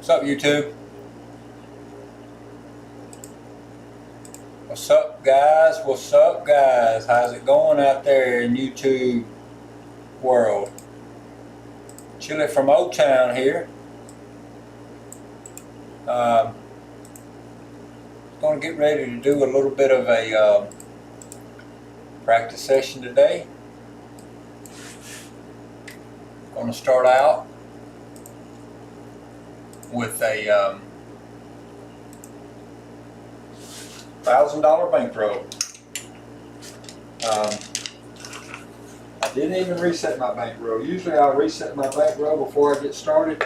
What's up, YouTube? What's up, guys? What's up, guys? How's it going out there in YouTube world? Chili from O-Town here. Going to get ready to do a little bit of a practice session today. Going to start out with a $1,000 bankroll. I didn't even reset my bankroll. Usually I'll reset my bankroll before I get started.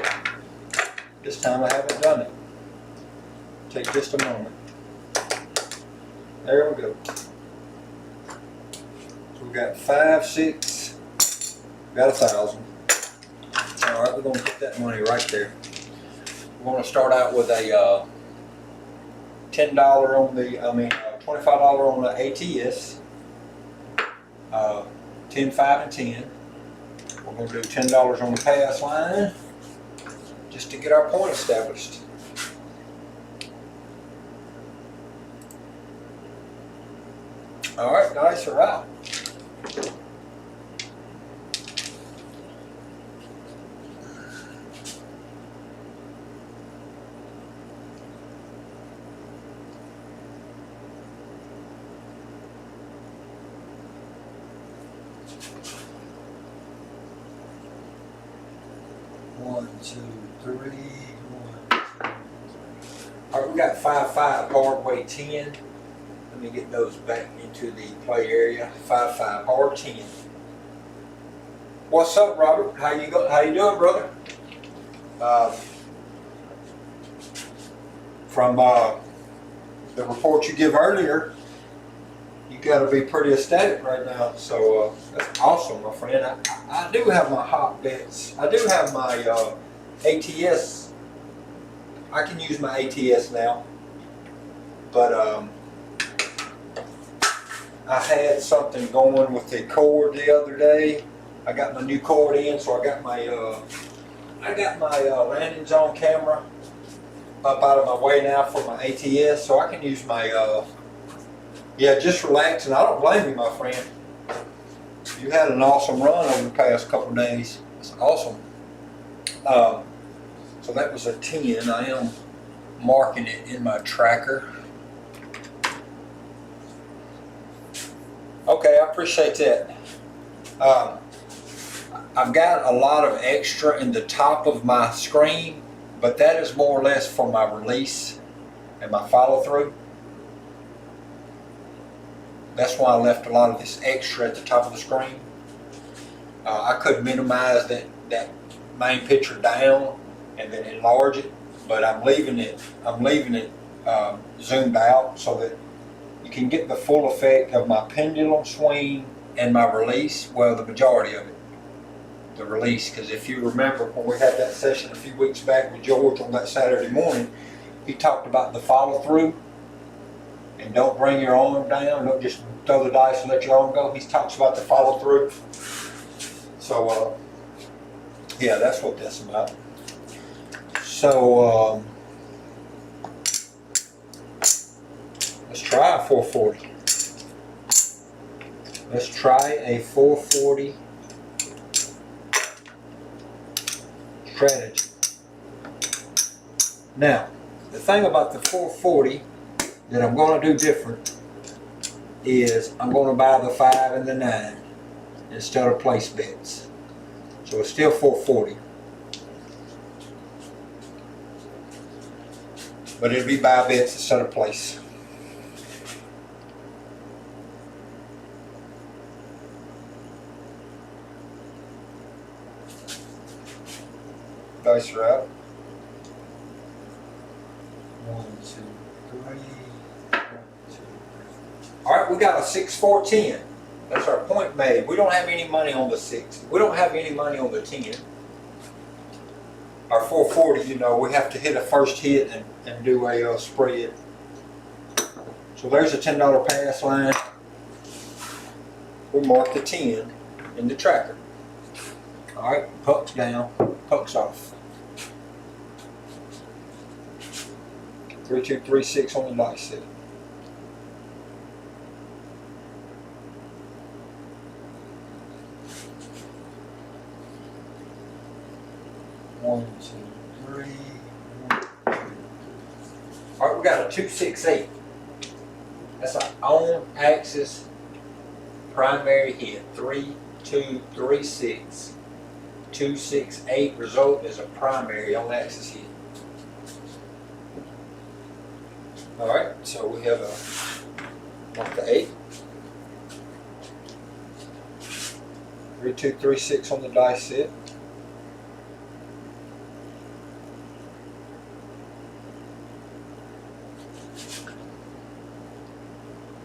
This time I haven't done it. Take just a moment. There we go. So we got 5, 6, got 1,000. All right, we're going to put that money right there. We're going to start out with a $10 on the, $25 on the ATS. 10, 5, and 10. We're going to do $10 on the pass line just to get our point established. All right, guys, are out. One, two, three. 1, 2, 3. All right, we got 5, 5, hard way 10. Let me get those back into the play area. 5, 5, hard 10. What's up, Robert? How you doing, brother? From the report you give earlier, you got to be pretty ecstatic right now. So that's awesome, my friend. I do have my hot bets. I do have my ATS. I can use my ATS now, but I had something going with the cord the other day. I got my new cord in, so I got my landing zone camera up out of my way now for my ATS, so I can use my yeah, just relaxing. I don't blame you, my friend. You had an awesome run over the past couple of days. It's awesome. So that was a 10. I am marking it in my tracker. Okay, I appreciate that. I've got a lot of extra in the top of my screen, but that is more or less for my release and my follow through. That's why I left a lot of this extra at the top of the screen. I could minimize that main picture down and then enlarge it, but I'm leaving it zoomed out so that you can get the full effect of my pendulum swing and my release. Well, the majority of it, the release, because if you remember when we had that session a few weeks back with George on that Saturday morning, he talked about the follow through and don't bring your arm down, don't just throw the dice and let your arm go. He talks about the follow through. So yeah, that's what that's about. So let's try a 440. Let's try a 440 strategy. Now, the thing about the 440 that I'm going to do different is I'm going to buy the 5 and the 9 instead of place bets. So it's still 440. But it'll be buy bets instead of place. Dice are out. 1, 2, 3. 1, 2, 3. All right, we got a 6, 4, 10. That's our point made. We don't have any money on the 6. We don't have any money on the 10. Our 440, you know, we have to hit a first hit and do a spread. So there's a $10 pass line. We mark the 10 in the tracker. All right, puck's down, puck's off. 3236 on the dice set. One, two, three. All right, we got a 268. That's our on axis primary hit. 3, 2, 3, 6. 268 result is a primary on axis hit. All right, so we have a 1 to 8. 3, 2, 3, 6 on the dice set.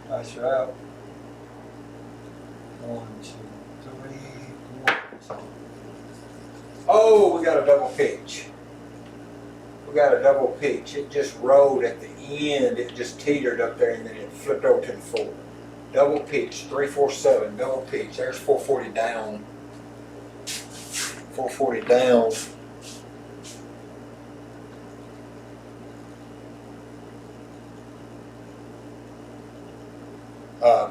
Dice are out. 1, 2, 3, 1. Oh, we got a double pitch. We got a double pitch. It just rolled at the end. It just teetered up there and then it flipped over to the 4. Double pitch, 347, double pitch. There's 440 down. 440 down. Uh,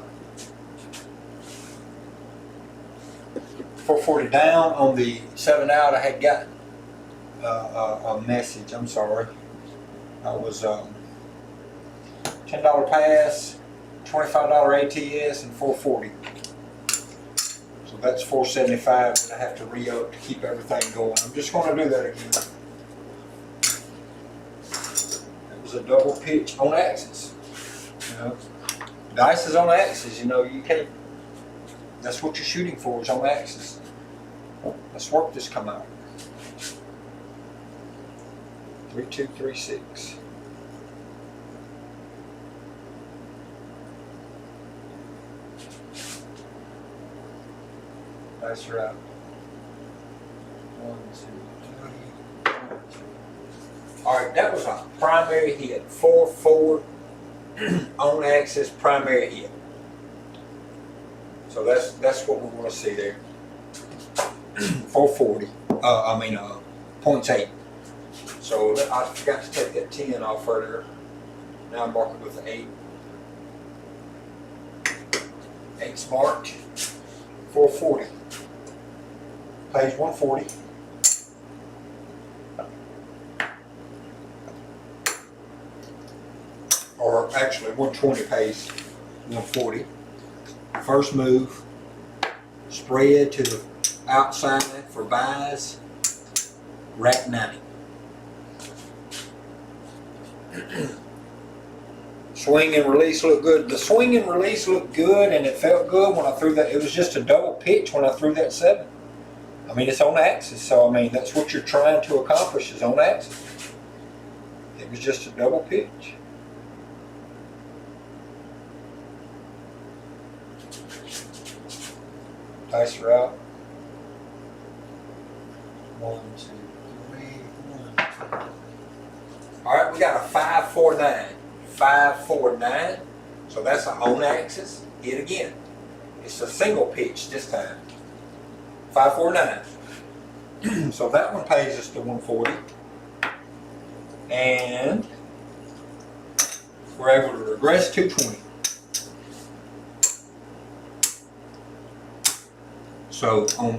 440 down on the 7 out. I had gotten a message. I'm sorry. I was $10 pass, $25 ATS, and 440. So that's 475. But I have to re-up to keep everything going. I'm just going to do that again. It was a double pitch on axis. You know, dice is on axis. You know, you can't. That's what you're shooting for, is on axis. Let's work this come out. 3, 2, 3, 6. Dice are out. 1, 2, 3, 1, 2. All right, that was a primary hit. 4, 4 on axis primary hit. So that's what we want to see there. 440. 0.8. So I forgot to take that 10 off earlier. Now I'm marking with the 8. 8's marked. 440. Page 140. Or actually 120 page 140. First move, spread to the outside for buys, rack 90. Swing and release look good. The swing and release looked good and it felt good when I threw that. It was just a double pitch when I threw that 7. I mean, it's on axis, so I mean, that's what you're trying to accomplish, is on axis. It was just a double pitch. Dice are out. 1, 2, 3, 1, 2. All right, we got a 549. 549. So that's an on axis. Hit again. It's a single pitch this time. 549. So that one pays us to 140. And we're able to regress 220. So on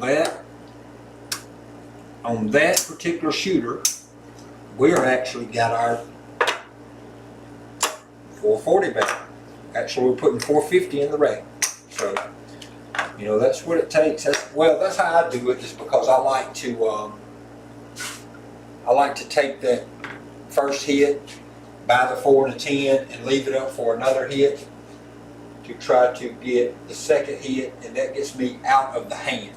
that particular shooter, we're actually got our 440 back. Actually, we're putting 450 in the rack. So, you know, that's what it takes. That's how I do it, is because I like to take that first hit, buy the 4 and the 10, and leave it up for another hit to try to get the second hit, and that gets me out of the hand.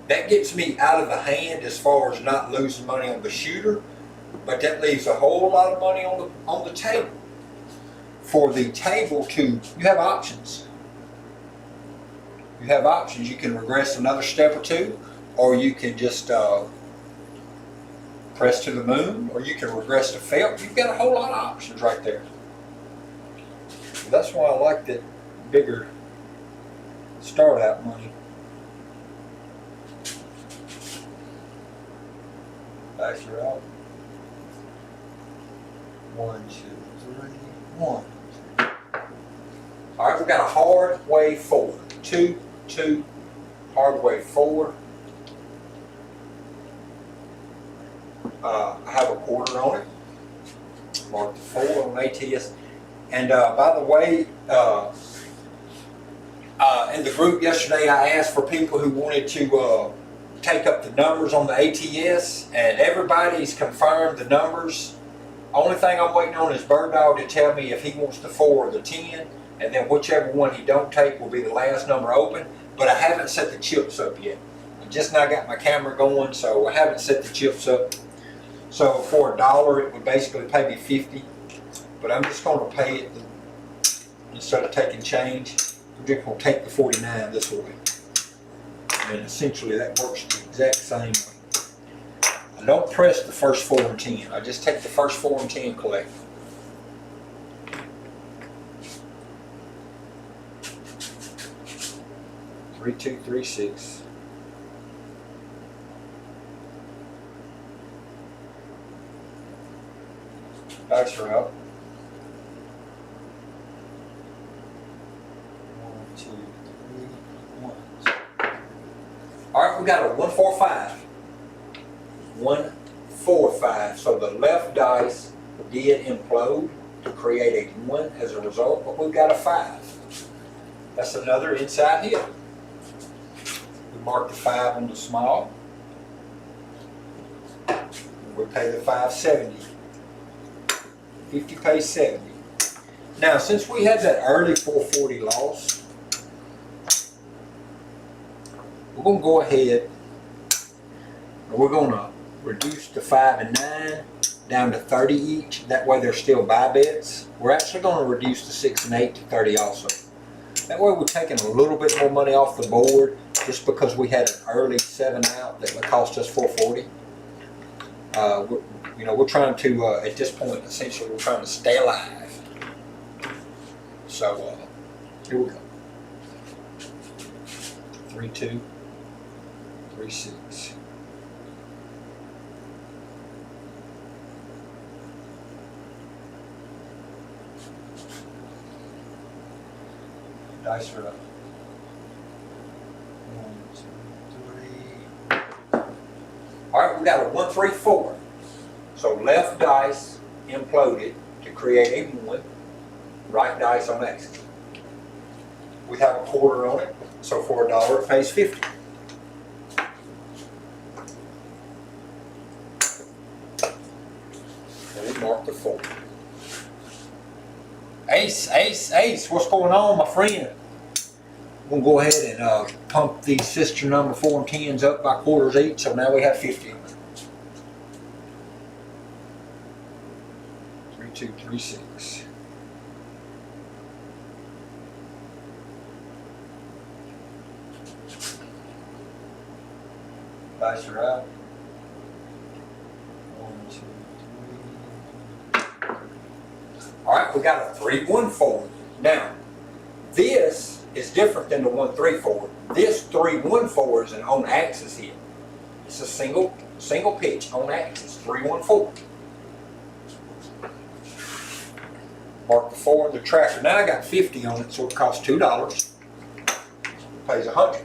That gets me out of the hand as far as not losing money on the shooter, but that leaves a whole lot of money on the table. For the table you have options. You have options. You can regress another step or two, or you can just press to the moon, or you can regress to felt. You've got a whole lot of options right there. So that's why I like that bigger start out money. Dice are out. 1, 2, 3, 1. All right, we got a hard way forward. 2, 2, hard way forward. I have a quarter on it. Mark the 4 on ATS. And by the way, in the group yesterday, I asked for people who wanted to take up the numbers on the ATS, and everybody's confirmed the numbers. Only thing I'm waiting on is Bird Dog to tell me if he wants the 4 or the 10, and then whichever one he don't take will be the last number open. But I haven't set the chips up yet. I just now got my camera going, so I haven't set the chips up. So for $1, it would basically pay me 50, but I'm just going to pay it instead of taking change. I'm just going to take the 49 this way, and essentially that works the exact same way. I don't press the first 4 and 10. I just take the first 4 and 10 collect. Three, 2, 3, 6. Dice are out. 1, 2, 3, 1. All right, we got a 1, 4, 5. 1, 4, 5. So the left dice did implode to create a 1 as a result, but we've got a 5. That's another inside hit. We mark the 5 on the small. We pay the 570. 50 pays 70. Now, since we had that early 440 loss, we're going to go ahead and we're going to reduce the 5 and 9 down to 30 each. That way they're still buy bets. We're actually going to reduce the 6 and 8 to 30 also. That way we're taking a little bit more money off the board just because we had an early 7 out that would cost us 440. We're trying to, at this point, essentially, we're trying to stay alive. So, here we go. 3, 2, 3, 6. Dice are up. 1, 2, 3. All right, we got a 1, 3, 4. So left dice imploded to create a 1, right dice on exit. We have a quarter on it, so for $1 it pays 50. And we mark the 4. Ace, ace, ace, what's going on, my friend? We'll go ahead and pump these sister number 4 and 10s up by quarters each, so now we have 50. 3, 2, 3, 6. Dice are out. 1, 2, 3. All right, we got a 3, 1, 4. Now, this is different than the 1, 3, 4. This 3, 1, 4 is an on axis hit. It's a single pitch on axis. 3, 1, 4. Mark the 4 in the tracker. Now I got 50 on it, so it costs $2. Pays 100.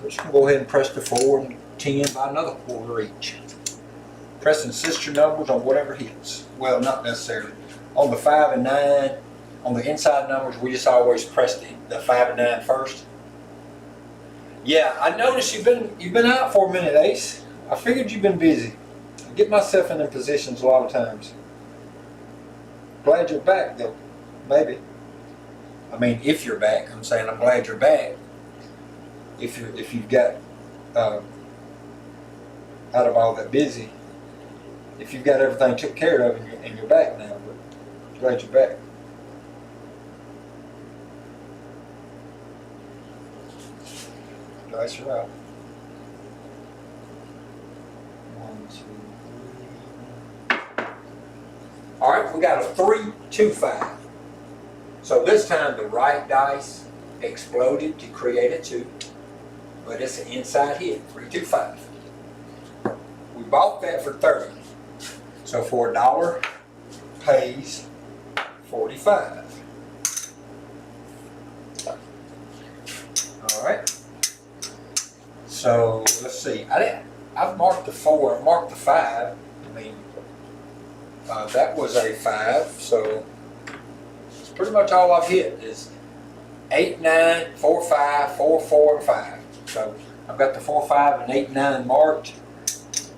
We're just going to go ahead and press the 4 and 10 by another quarter each. Pressing sister numbers on whatever hits. Well, not necessarily. On the 5 and 9, on the inside numbers, we just always press the 5 and 9 first. Yeah, I noticed you've been out for a minute, Ace. I figured you've been busy. I get myself in them positions a lot of times. Glad you're back, though. Maybe. I mean, if you're back, I'm saying I'm glad you're back. If you've got out of all that busy, if you've got everything took care of and you're back now, but glad you're back. Dice are out. 1, 2, 3. All right, we got a 3, 2, 5. So this time the right dice exploded to create a 2, but it's an inside hit. 3, 2, 5. We bought that for 30. So for $1 pays 45. All right. So let's see. I've marked the 4. I marked the 5. I mean, that was a 5. So it's pretty much all I've hit is 8, 9, 4, 5, 4, 4, and 5. So I've got the 4, 5, and 8, 9 marked.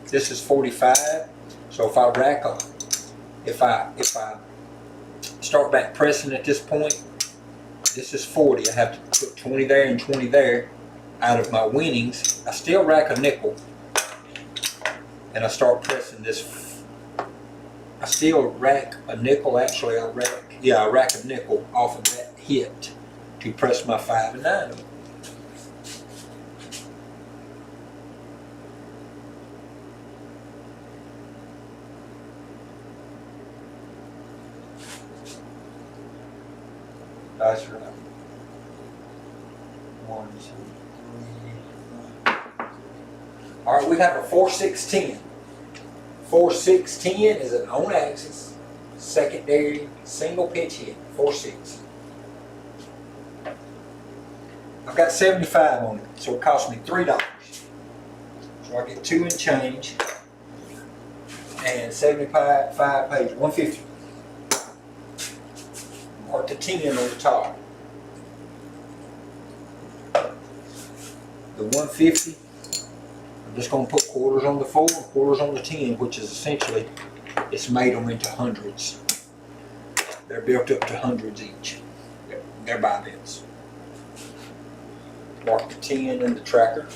This is 45. So if I rack up, if I start back pressing at this point, this is 40. I have to put 20 there and 20 there out of my winnings. I still rack a nickel, and I start pressing this. I still rack a nickel. Actually, I rack a nickel off of that hit to press my 5 and 9. That's right. 1, 2, 3. All right, we have a 4, 6, 10. 4, 6, 10 is an on axis secondary single pitch hit. 4, 6. I've got 75 on it, so it cost me $3. So I get 2 and change, and 75 pays 150. Mark the 10 on the top. The 150, I'm just going to put quarters on the 4 and quarters on the 10, which is essentially, it's made them into hundreds. They're built up to hundreds each. They're by bits. Mark the 10 in the tracker.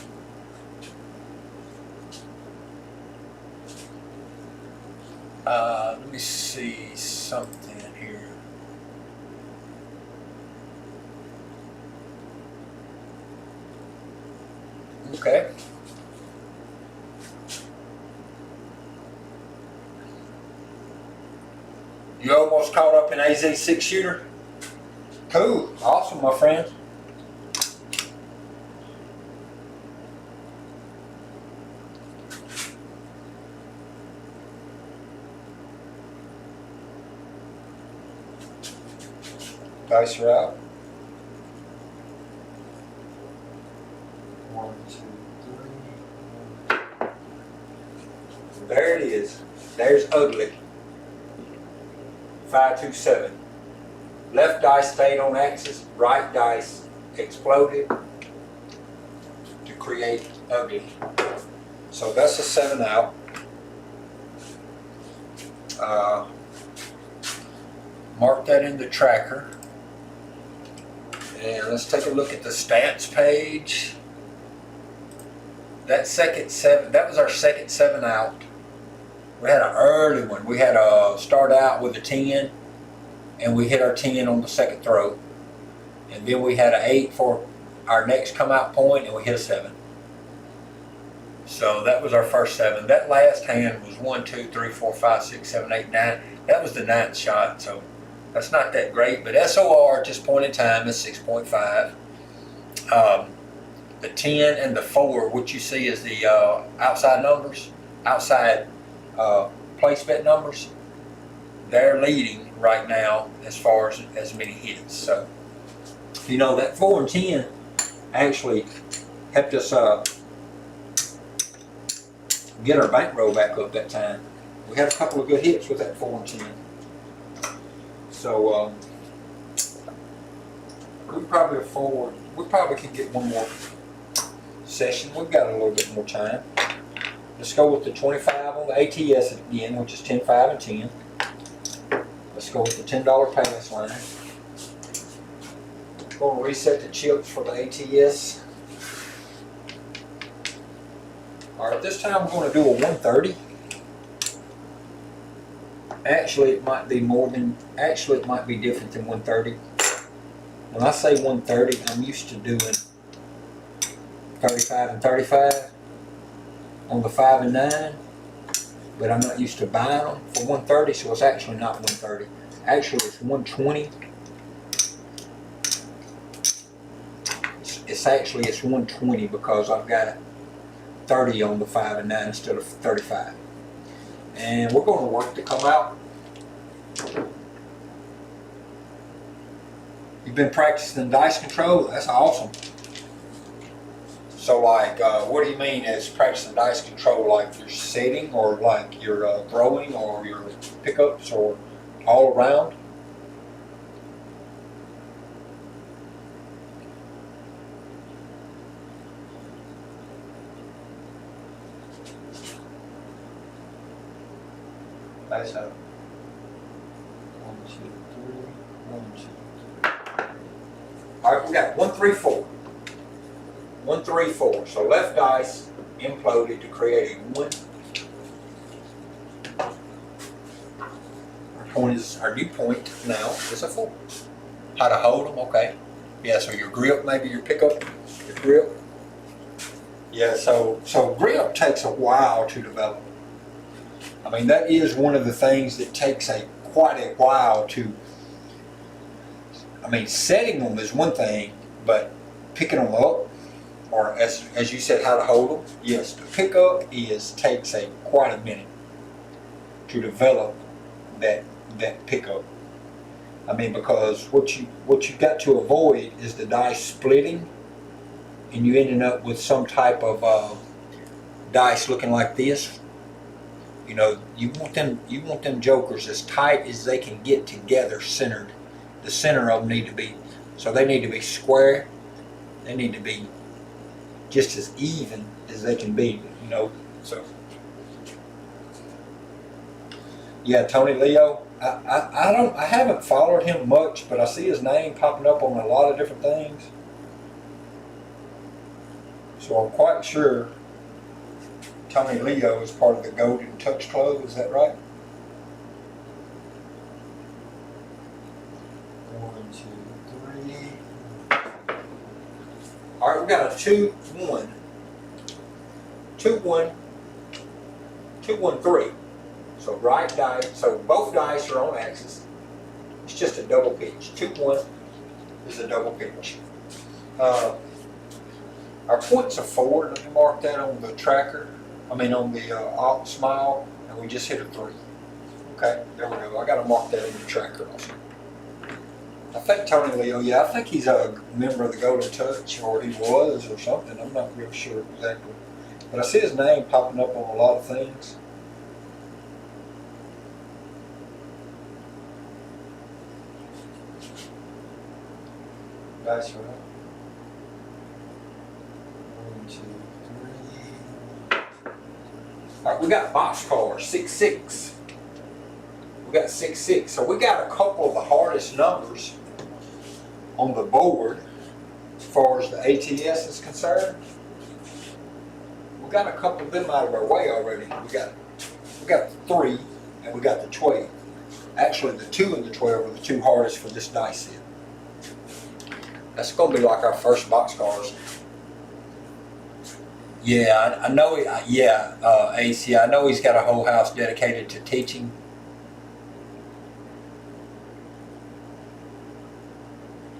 Let me see something here. Okay. You almost caught up in AZ 6-shooter? Cool. Awesome, my friend. Dice are out. 1, 2, 3. There it is. There's ugly. 5, 2, 7. Left dice stayed on axis. Right dice exploded to create ugly. So that's a 7 out. Mark that in the tracker. And let's take a look at the stats page. That second 7, that was our second 7 out. We had an early one. We had a start out with a 10, and we hit our 10 on the second throw. And then we had an 8 for our next come out point, and we hit a 7. So that was our first 7. That last hand was 1, 2, 3, 4, 5, 6, 7, 8, 9. That was the 9th shot, so that's not that great. But SOR at this point in time is 6.5. The 10 and the 4, what you see is the outside numbers, outside place bet numbers. They're leading right now as far as many hits. So, you know, that 4 and 10 actually helped us get our bankroll back up that time. We had a couple of good hits with that 4 and 10. So we probably can get one more session. We've got a little bit more time. Let's go with the 25 on the ATS again, which is 10, 5, and 10. Let's go with the $10 pass line. Going to reset the chips for the ATS. All right, this time I'm going to do a 130. Actually, it might be it might be different than 130. When I say 130, I'm used to doing 35 and 35 on the 5 and 9, but I'm not used to buying them for 130, so it's actually not 130. Actually, it's 120. It's 120 because I've got 30 on the 5 and 9 instead of 35. And we're going to work to come out. You've been practicing dice control? That's awesome. So like, what do you mean as practicing dice control? Like your setting, or like your throwing, or your pickups, or all around? That's a 1, 2, 3, 1, 2, 3. All right, we got 1, 3, 4. 1, 3, 4. So left dice imploded to create a 1. Our new point now is a 4. How to hold them? Okay. Yeah. So your grip, maybe your pickup, your grip. Yeah. So grip takes a while to develop. I mean, that is one of the things that takes quite a while to. I mean, setting them is one thing, but picking them up, or as you said, how to hold them. Yes, the pickup takes quite a minute to develop that pickup. I mean, because what you got to avoid is the dice splitting, and you ending up with some type of dice looking like this. You know, you want them jokers as tight as they can get together, centered. The center of them need to be, so they need to be square. They need to be just as even as they can be, you know. So, yeah, Tony Leo. I haven't followed him much, but I see his name popping up on a lot of different things. So I'm quite sure Tony Leo is part of the Golden Touch Club. Is that right? 1, 2, 3. All right, we got a 2, 1. 2, 1. 2, 1, 3. So right dice, so both dice are on axis. It's just a double pitch. 2, 1 is a double pitch. Our point's a 4. Let me mark that on the tracker. I mean on the smile, and we just hit a 3. Okay, there we go. I got to mark that on the tracker also. I think Tony Leo, yeah, I think he's a member of the Golden Touch, or he was, or something. I'm not real sure exactly. But I see his name popping up on a lot of things. Dice right. 1, 2, 3. All right, we got boxcar 6, 6. We got 6, 6. So we got a couple of the hardest numbers on the board as far as the ATS is concerned. We got a couple of them out of our way already. We got the 3 and we got the 12. Actually, the 2 and the 12 are the 2 hardest for this dice set. That's going to be like our first boxcars. Yeah, I know. AC. I know he's got a whole house dedicated to teaching.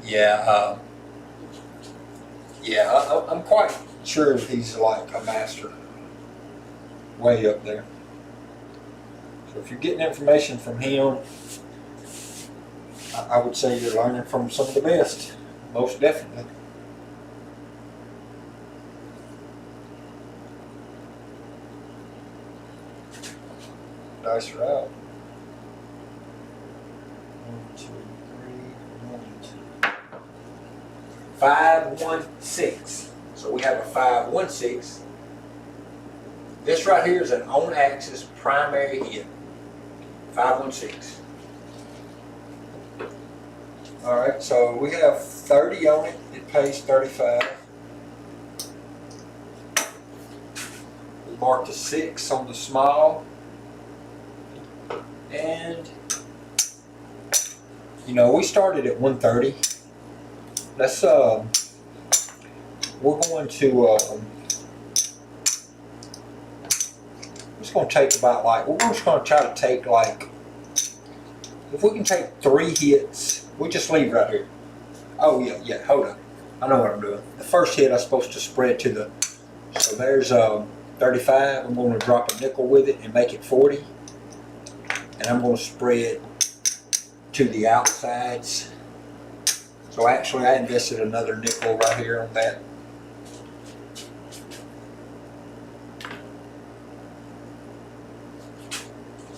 Yeah, I'm quite sure he's like a master, way up there. So if you're getting information from him, I would say you're learning from some of the best, most definitely. Dice are out. 1, 2, 3, 1, 2. 5, 1, 6. So we have a 5, 1, 6. This right here is an on-axis primary hit. 5, 1, 6. All right, so we have 30 on it. It pays 35. We marked a 6 on the small. And, you know, we started at 130. Let's, we're going to, just going to take about like, we're just going to try to take like, if we can take 3 hits, we'll just leave right here. Oh yeah, hold on. I know what I'm doing. The first hit I'm supposed to spread to the, so there's 35. I'm going to drop a nickel with it and make it 40. And I'm going to spread to the outsides. So actually I invested another nickel right here on that.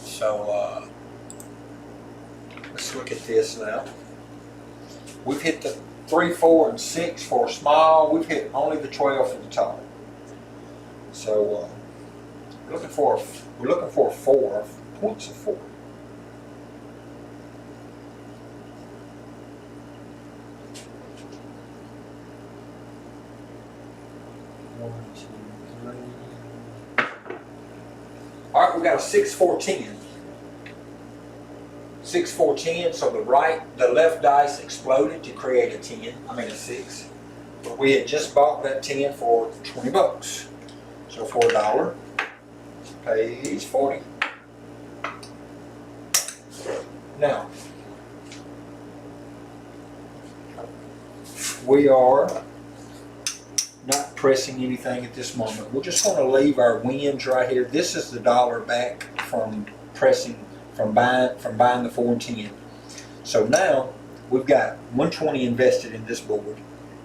So let's look at this now. We've hit the 3, 4, and 6 for small. We've hit only the 12 for the tall. So we're looking for a 4, points of 4. All right, we got a 6, 4, 10. 6, 4, 10. So the left dice exploded to create a 10. I mean a 6. But we had just bought that 10 for 20 bucks. So for $1, pays 40. Now, we are not pressing anything at this moment. We're just going to leave our wins right here. This is the $1 back from buying the 4 and 10. So now we've got 120 invested in this board.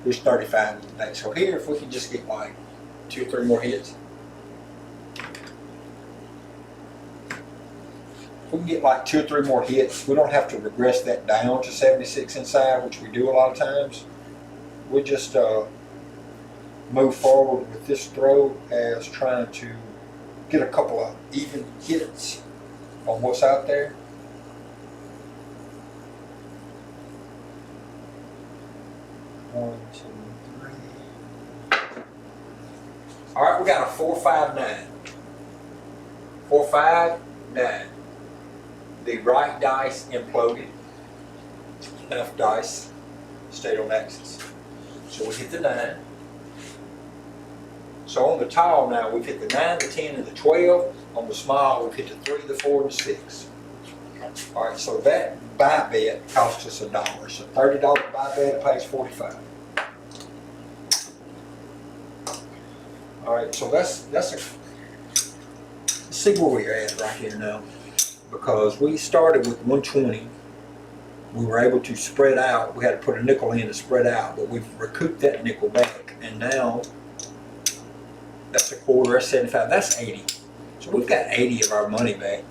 Here's 35 back. So here, if we can just get like 2 or 3 more hits. If we can get like 2 or 3 more hits, we don't have to regress that down to 76 inside, which we do a lot of times. We just move forward with this throw as trying to get a couple of even hits on what's out there. One, 2, 3. All right, we got a 4, 5, 9. 4, 5, 9. The right dice imploded. Left dice stayed on axis. So we hit the 9. So on the tall now, we've hit the 9, the 10, and the 12. On the small, we've hit the 3, the 4, and the 6. All right, so that buy bet cost us $1. So $30 buy bet pays 45. All right, so that's let's see where we're at right here now, because we started with 120. We were able to spread out. We had to put a nickel in to spread out, but we've recouped that nickel back, and now that's a quarter. That's 75. That's 80. So we've got 80 of our money back.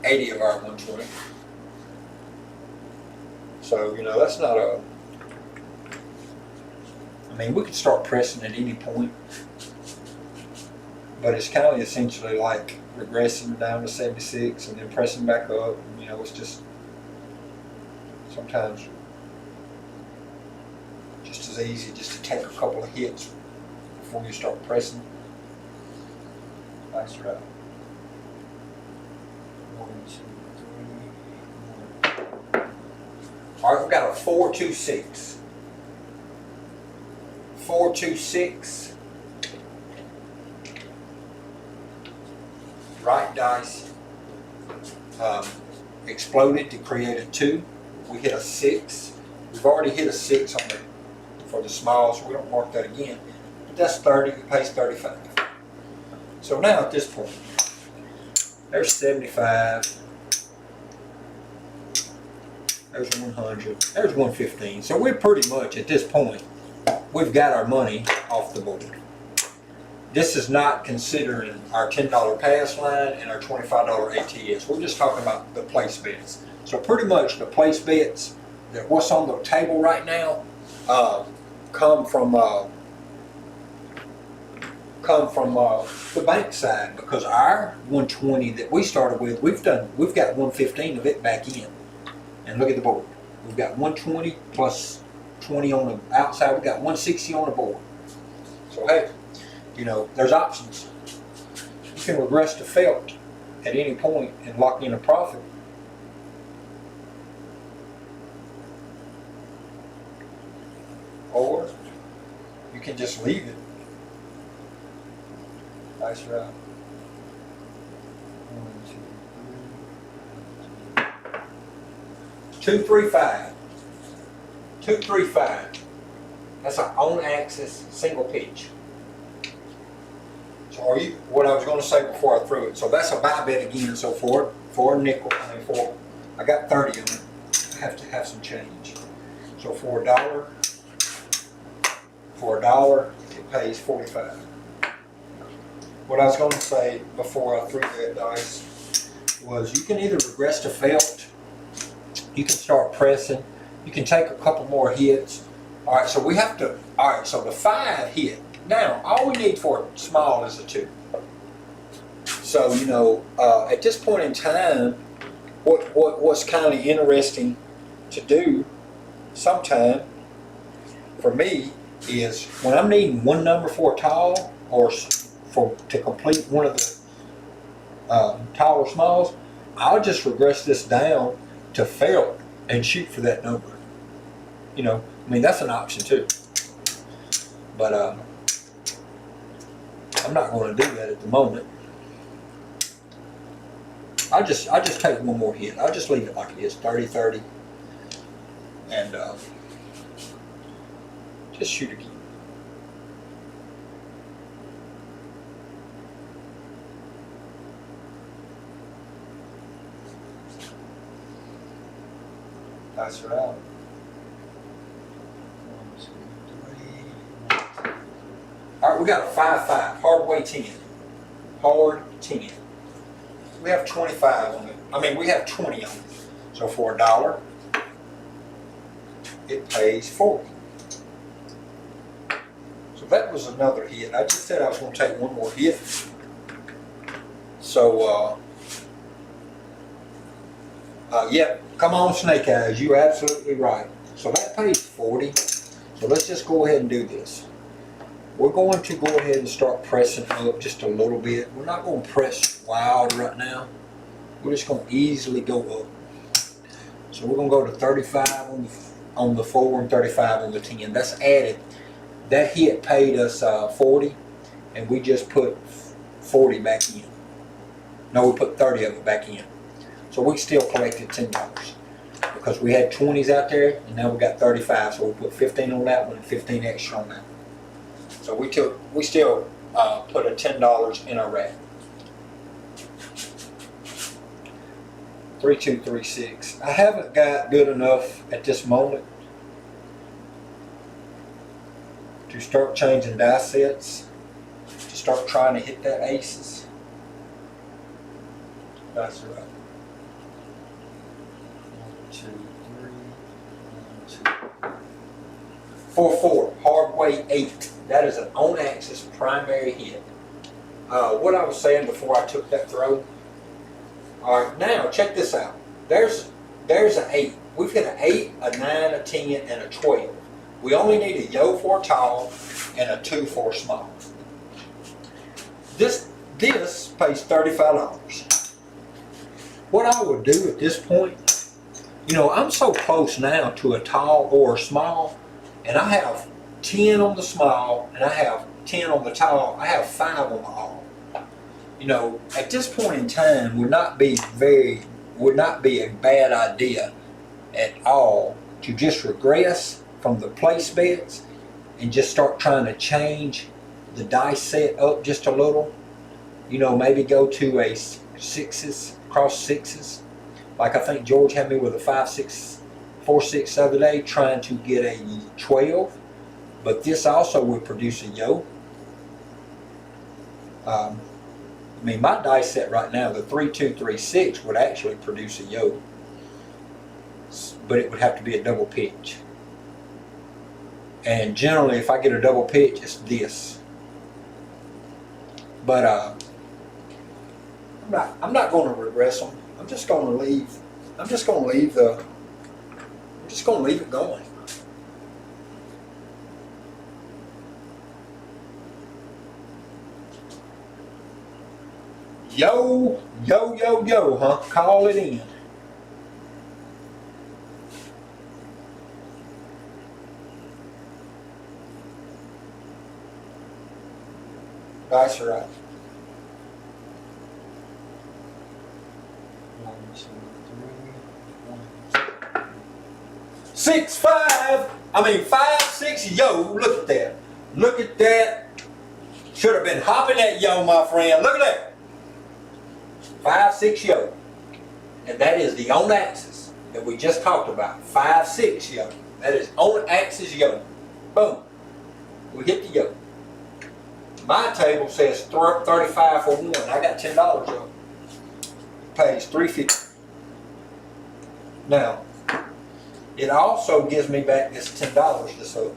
80 of our 120. So, you know, that's not a... I mean, we could start pressing at any point, but it's kind of essentially like regressing down to 76 and then pressing back up. You know, it's just sometimes just as easy just to take a couple of hits before you start pressing. Nice route. 1, 2, 3, 4. All right, we've got a 4, 2, 6. 4, 2, 6. Right dice exploded to create a 2. We hit a 6. We've already hit a 6 on for the small, so we don't mark that again. But that's 30. It pays 35. So now at this point, there's 75. There's 100. There's 115. So we're pretty much at this point, we've got our money off the board. This is not considering our $10 pass line and our $25 ATS. We're just talking about the place bets. So pretty much the place bets that what's on the table right now come from the bank side, because our 120 that we started with, we've got 115 of it back in. And look at the board. We've got 120 plus 20 on the outside. We've got 160 on the board. So hey, you know, there's options. You can regress to felt at any point and lock in a profit. Or you can just leave it. Nice route. 1, 2, 3. 2, 3, 5. 2, 3, 5. That's our on axis single pitch. So are you, what I was gonna say before I threw it, so that's a buy bet again, so for a nickel, I got 30 of them, I have to have some change. So for a dollar, it pays 45. What I was gonna say before I threw that dice was you can either regress to felt, you can start pressing, you can take a couple more hits. All right, so we have to, all right, so the 5 hit. Now, all we need for a small is a 2. So, you know, at this point in time, what's kind of interesting to do sometime for me is when I'm needing one number for a tall or to complete one of the tall or smalls, I'll just regress this down to felt and shoot for that number. You know, I mean, that's an option too. But I'm not going to do that at the moment. I just take one more hit. I'll just leave it like it is, 30-30, and just shoot again. That's right. 1, 2, 3. All right, we got a 5-5, hard way 10. Hard 10. We have 25 on it. I mean, we have 20 on it. So for a dollar, it pays 40. So that was another hit. I just said I was going to take one more hit. So, yeah, come on, Snake Eyes. You're absolutely right. So that pays 40. So let's just go ahead and do this. We're going to go ahead and start pressing up just a little bit. We're not going to press wild right now. We're just going to easily go up. So we're going to go to 35 on the 4 and 35 on the 10. That's added. That hit paid us 40, and we just put 40 back in. No, we put 30 of it back in. So we still collected $10 because we had 20s out there, and now we got 35. So we put 15 on that one and 15 extra on that one. So we still put a $10 in our rack. 3236. I haven't got good enough at this moment to start changing die sets, to start trying to hit that aces. That's right. 1, 2, 3, 1, 2. 4-4, hard way 8. That is an on-axis primary hit. What I was saying before I took that throw. All right, now check this out. There's an 8. We've got an 8, a 9, a 10, and a 12. We only need a yo for a tall and a 2 for a small. This pays $35. What I would do at this point, you know, I'm so close now to a tall or a small, and I have 10 on the small and I have 10 on the tall. I have 5 on the all. You know, at this point in time would not be a bad idea at all to just regress from the place bets and just start trying to change the dice set up just a little. You know, maybe go to a 6s, cross 6s. Like I think George had me with a 5-6, 4-6 the other day trying to get a 12. But this also would produce a yo. I mean, my dice set right now, the 3-2-3-6 would actually produce a yo. But it would have to be a double pitch. And generally, if I get a double pitch, it's this. But I'm not going to regress them. I'm just going to leave it going. Yo, yo, yo, yo, huh? Call it in. That's right. 1, 2, 3, 1, 2. 6, 5. I mean 5, 6. Yo, look at that. Look at that. Should have been hopping that yo, my friend. Look at that. 5-6 yo. And that is the on axis that we just talked about. 5-6 yo. That is on axis yo. Boom. We hit the yo. My table says 35 for one. I got $10 yo. Pays $3.50. Now, it also gives me back this $10 this up,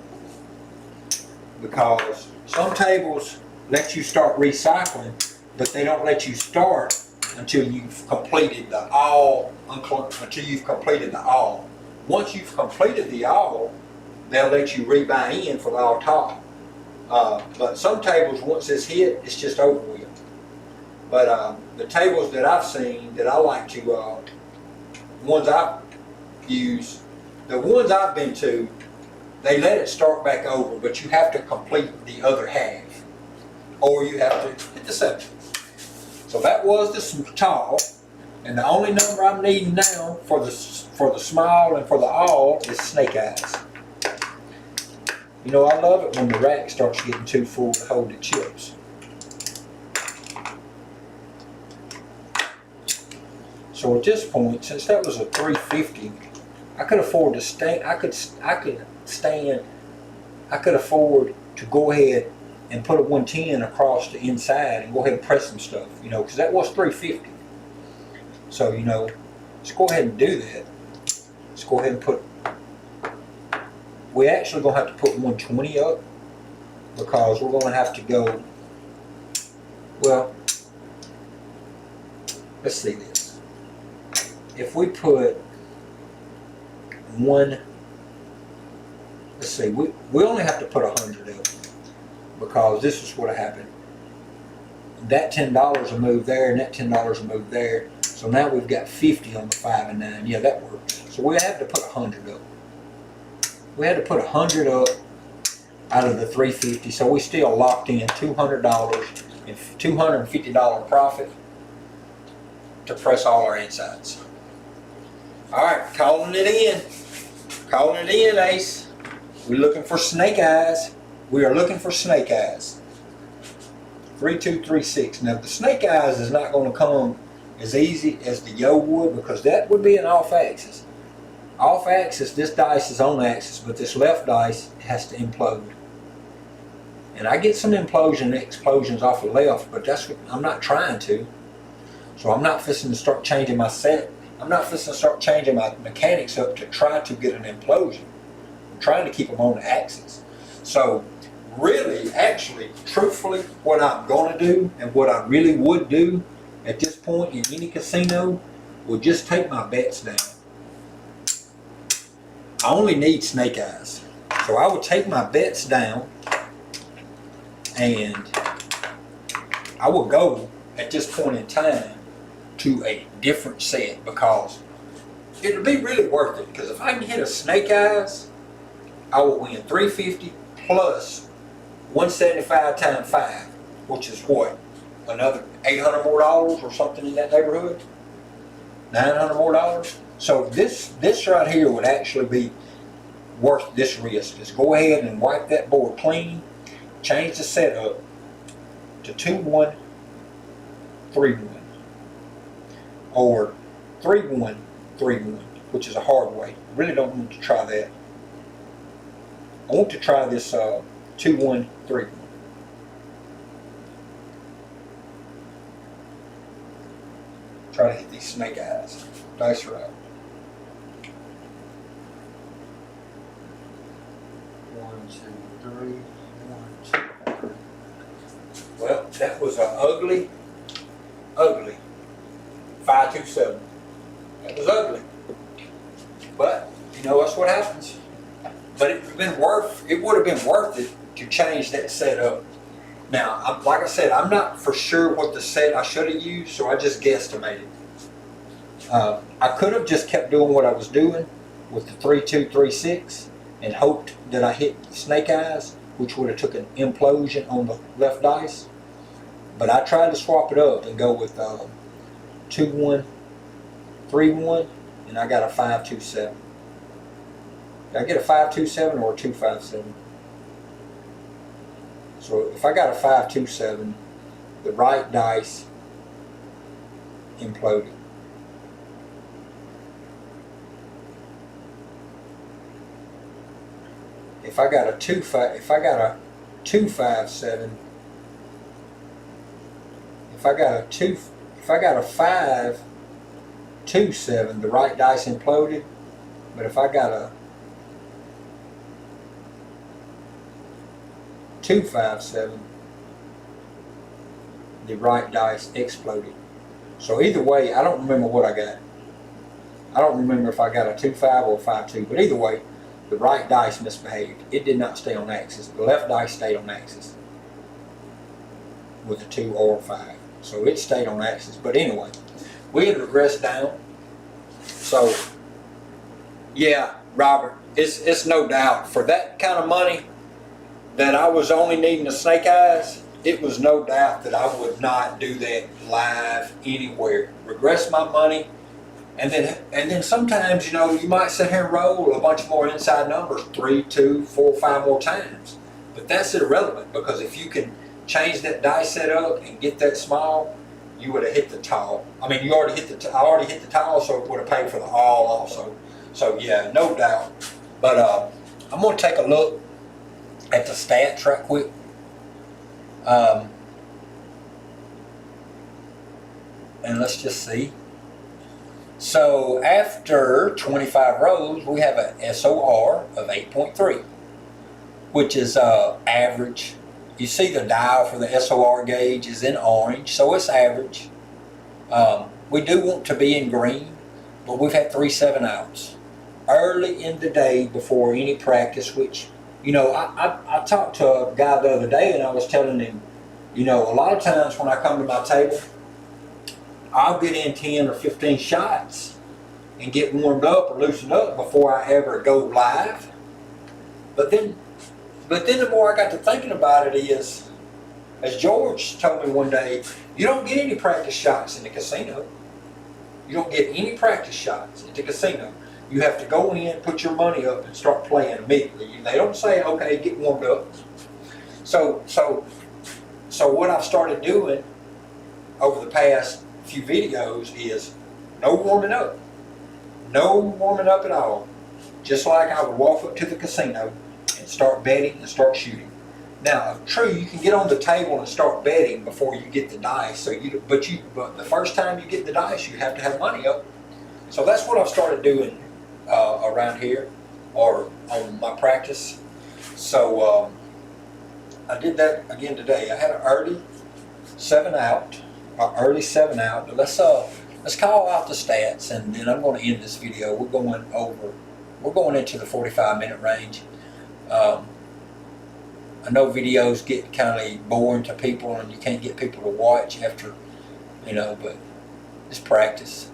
because some tables let you start recycling, but they don't let you start until you've completed the all. Until you've completed the all. Once you've completed the all, they'll let you rebuy in for the all top. But some tables, once it's hit, it's just over with. But the tables that I've seen that I like to, ones I've used, the ones I've been to, they let it start back over, but you have to complete the other half, or you have to hit the section. So that was the tall, and the only number I'm needing now for the small and for the all is snake eyes. You know, I love it when the rack starts getting too full to hold the chips. So at this point, since that was a $3.50, I could afford to stand. I could afford to go ahead and put a 110 across the inside and go ahead and press some stuff. You know, because that was $3.50. So you know, let's go ahead and do that. Let's go ahead and put. We're actually gonna have to put 120 up, because we're gonna have to go. Well, let's see this. If we put one, let's see, we only have to put 100 up, because this is what happened. That $10 will move there, and that $10 will move there. So now we've got 50 on the 5 and 9. Yeah, that works. So we have to put 100 up. We had to put 100 up out of the $3.50. So we still locked in $200 and $250 profit to press all our insides. All right, calling it in. Calling it in, Ace. We're looking for snake eyes. We are looking for snake eyes. 3236. Now the snake eyes is not going to come as easy as the yo would, because that would be an off axis. Off axis, this dice is on axis, but this left dice has to implode. And I get some explosions off the left, but that's what I'm not trying to. So I'm not fixing to start changing my set. I'm not fixing to start changing my mechanics up to try to get an implosion. I'm trying to keep them on the axis. So really, actually, truthfully, what I'm going to do and what I really would do at this point in any casino would just take my bets down. I only need snake eyes. So I would take my bets down, and I will go at this point in time to a different set, because it'll be really worth it. Because if I can hit a snake eyes, I will win $350 plus 175 times 5, which is what? Another $800 more or something in that neighborhood? $900 more? So this right here would actually be worth this risk. Just go ahead and wipe that board clean, change the setup to 2-1-3-1 or 3-1-3-1, which is a hard way. Really don't want to try that. I want to try this 2-1-3-1. Try to hit these snake eyes. Dice are out. 1, 2, 3, 1, 2, 3. Well, that was an ugly 5-2-7. That was ugly. But you know, that's what happens. But it would have been worth it to change that setup. Now, like I said, I'm not for sure what the set I should have used, so I just guesstimated. I could have just kept doing what I was doing with the 3-2-3-6 and hoped that I hit snake eyes, which would have took an implosion on the left dice. But I tried to swap it up and go with 2-1-3-1, and I got a 5-2-7. Did I get a 5-2-7 or a 2-5-7? So if I got a 527, the right dice imploded. If I got a 257, if I got a 527, the right dice imploded. But if I got a 257, the right dice exploded. So either way, I don't remember what I got. I don't remember if I got a 2-5 or a 5-2, but either way, the right dice misbehaved. It did not stay on axis. The left dice stayed on axis with a 2 or a 5. So it stayed on axis. But anyway, we had regressed down. So yeah, Robert, it's no doubt for that kind of money that I was only needing the snake eyes. It was no doubt that I would not do that live anywhere. Regress my money, and then sometimes, you know, you might sit here and roll a bunch more inside numbers 3, 2, 4, 5 more times. But that's irrelevant, because if you can change that die set up and get that small, you would have hit the tall. I mean, I already hit the tall, so it would have paid for the all also. So yeah, no doubt. But I'm going to take a look at the stats right quick. And let's just see. So after 25 rows, we have an SOR of 8.3, which is average. You see the dial for the SOR gauge is in orange, so it's average. We do want to be in green, but we've had 3 7-outs early in the day before any practice, which, you know, I talked to a guy the other day, and I was telling him, you know, a lot of times when I come to my table, I'll get in 10 or 15 shots and get warmed up or loosened up before I ever go live. But then the more I got to thinking about it is, as George told me one day, you don't get any practice shots in the casino. You don't get any practice shots at the casino. You have to go in, put your money up, and start playing immediately. They don't say, okay, get warmed up. So what I've started doing over the past few videos is no warming up. No warming up at all. Just like I would walk up to the casino and start betting and start shooting. Now, true, you can get on the table and start betting before you get the dice. But the first time you get the dice, you have to have money up. So that's what I've started doing around here, or on my practice. So I did that again today. I had an early 7-out. But let's call out the stats, and then I'm going to end this video. We're going into the 45-minute range. I know videos get kind of boring to people, and you can't get people to watch after, you know, but it's practice.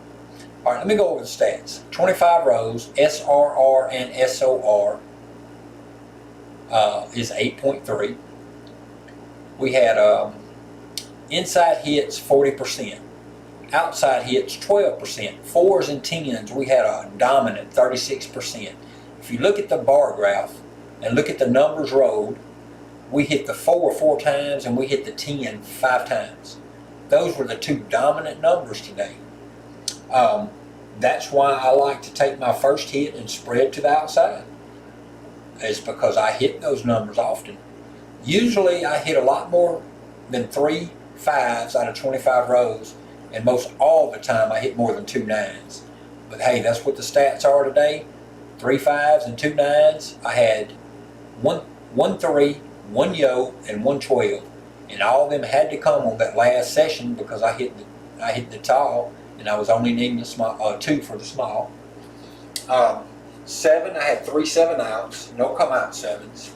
All right, let me go over the stats. 25 rows, SRR and SOR is 8.3. We had inside hits 40%, outside hits 12%, 4s and 10s we had a dominant 36%. If you look at the bar graph and look at the numbers rolled, we hit the 4 4 times and we hit the 10 5 times. Those were the 2 dominant numbers today. That's why I like to take my first hit and spread to the outside. It's because I hit those numbers often. Usually I hit a lot more than 3 5s out of 25 rows, and most all the time I hit more than 2 9s. But hey, that's what the stats are today. 3 5s and 2 9s. I had one 3, 1 yo, and 1 12, and all of them had to come on that last session because I hit the tall, and I was only needing the small 2 for the small. 7, I had 3 7-outs, no come out 7s,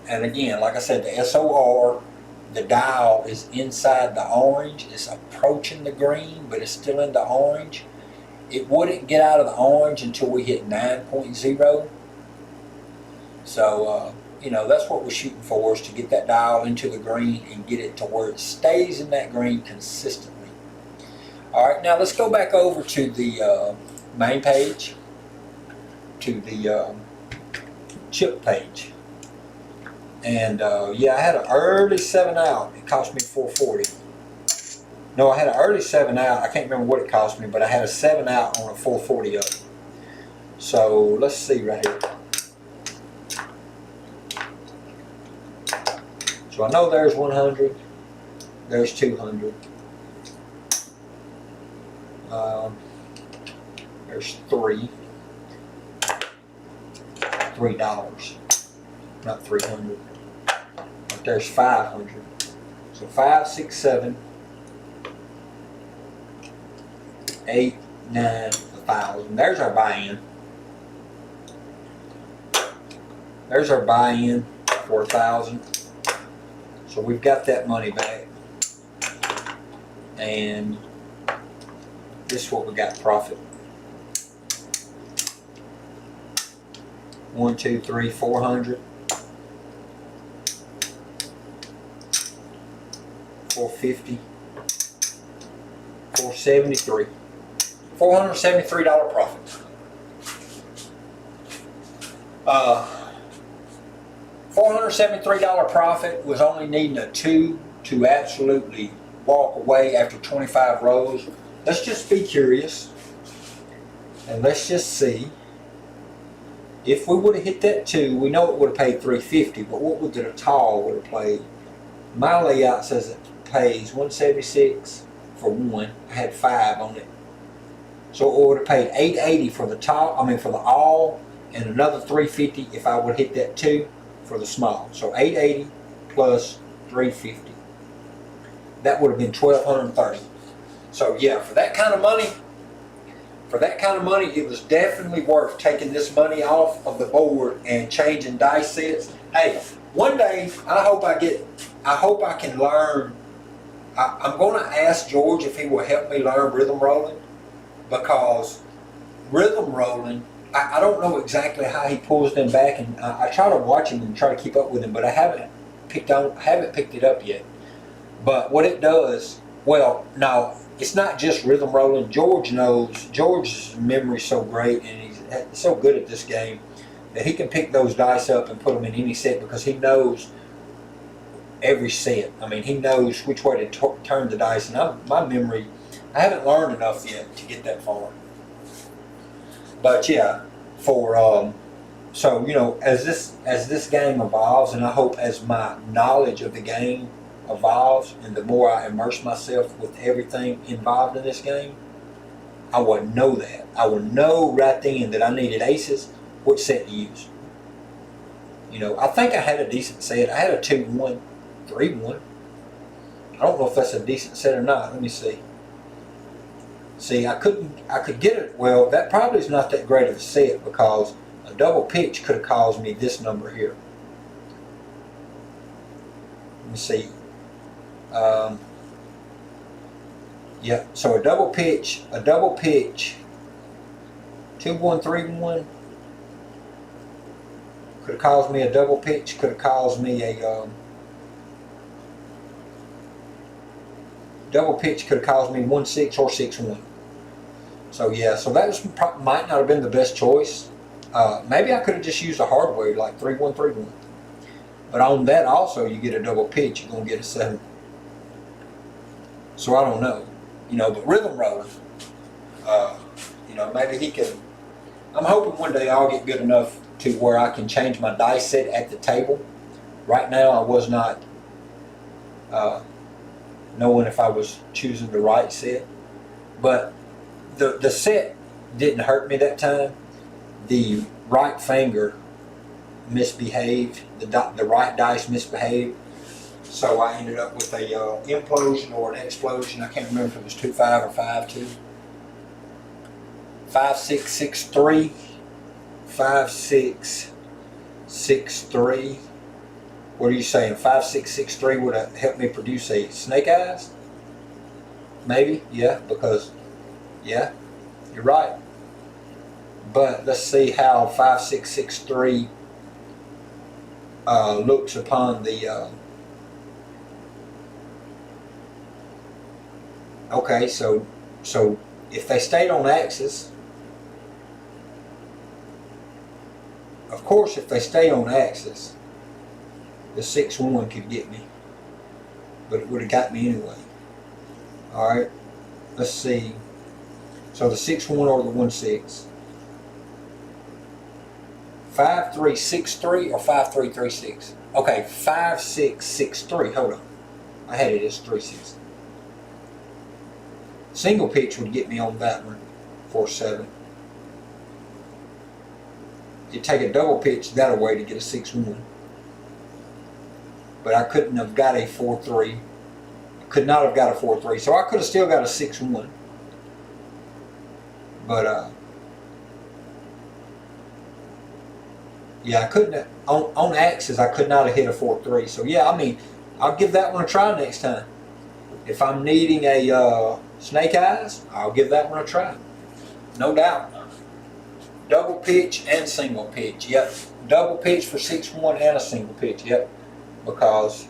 and again, like I said, the SOR, the dial is inside the orange. It's approaching the green, but it's still in the orange. It wouldn't get out of the orange until we hit 9.0. So, you know, that's what we're shooting for, is to get that dial into the green and get it to where it stays in that green consistently. All right, now let's go back over to the main page, to the chip page. And yeah, I had an early 7 out. It cost me $440. No, I had an early 7 out. I can't remember what it cost me, but I had a 7 out on a $440 of it. So let's see right here. So I know there's 100. There's 200. There's $3. Not 300. But there's 500. So 5, 6, 7, 8, 9, 1,000. There's our buy-in. There's our buy-in for 1,000. So we've got that money back. And this is what we got profit. 1, 2, 3, 400. 450. 473. $473 profit. $473 profit was only needing a 2 to absolutely walk away after 25 rows. Let's just be curious and let's just see. If we would have hit that 2, we know it would have paid $350, but what would the tall would have played? My layout says it pays $176 for 1. I had 5 on it. So it would have paid $880 for the tall, for the all, and another $350 if I would have hit that 2 for the small. So $880 plus $350. That would have been $1,230. So yeah, for that kind of money, it was definitely worth taking this money off of the board and changing dice sets. Hey, one day I hope I can learn. I'm going to ask George if he will help me learn rhythm rolling, because rhythm rolling, I don't know exactly how he pulls them back, and I try to watch him and try to keep up with him, but I haven't picked it up yet. But what it does, well, no, it's not just rhythm rolling. George knows. George's memory's so great, and he's so good at this game that he can pick those dice up and put them in any set because he knows every set. He knows which way to turn the dice, and my memory, I haven't learned enough yet to get that far. But yeah, so as this game evolves, and I hope as my knowledge of the game evolves, and the more I immerse myself with everything involved in this game, I would know that. I would know right then that I needed aces, which set to use. I think I had a decent set. I had a 2-1, 3-1. I don't know if that's a decent set or not. Let me see. See, I could get it. Well, that probably is not that great of a set, because a double pitch could have caused me this number here. Let me see. Yeah, so a double pitch, 2-1, 3-1 could have caused me a double pitch, could have caused me a double pitch, could have caused me 1-6 or 6-1. So yeah, so that might not have been the best choice. Maybe I could have just used a hardware like 3-1, 3-1. But on that also, you get a double pitch, you're gonna get a 7. So I don't know, but rhythm rolling, maybe he can. I'm hoping one day I'll get good enough to where I can change my dice set at the table. Right now, I was not knowing if I was choosing the right set, but the set didn't hurt me that time. The right finger misbehaved. The right dice misbehaved. So I ended up with a implosion or an explosion. I can't remember if it was 2-5 or 5-2. 5-6-6-3. 5-6-6-3. What are you saying? 5-6-6-3 would have helped me produce a snake eyes? Maybe, yeah, because, yeah, you're right. But let's see how 5-6-6-3 looks upon the. Okay, so if they stayed on axis, of course, if they stay on axis, the 6-1 could get me, but it would have got me anyway. All right, let's see. So the 6-1 or the 1-6. 5-3-6-3 or 5-3-3-6. Okay, 5-6-6-3. Hold on, I had it as 3-6. Single pitch would get me on that one, 4-7. You take a double pitch that away to get a 6-1. But I couldn't have got a 4-3. I could not have got a 4-3. So I could have still got a 6-1. But yeah, I couldn't have, on axes I could not have hit a 4-3. So yeah, I mean, I'll give that one a try next time. If I'm needing a snake eyes, I'll give that one a try. No doubt. Double pitch and single pitch. Yep. Double pitch for 6-1 and a single pitch. Yep. Because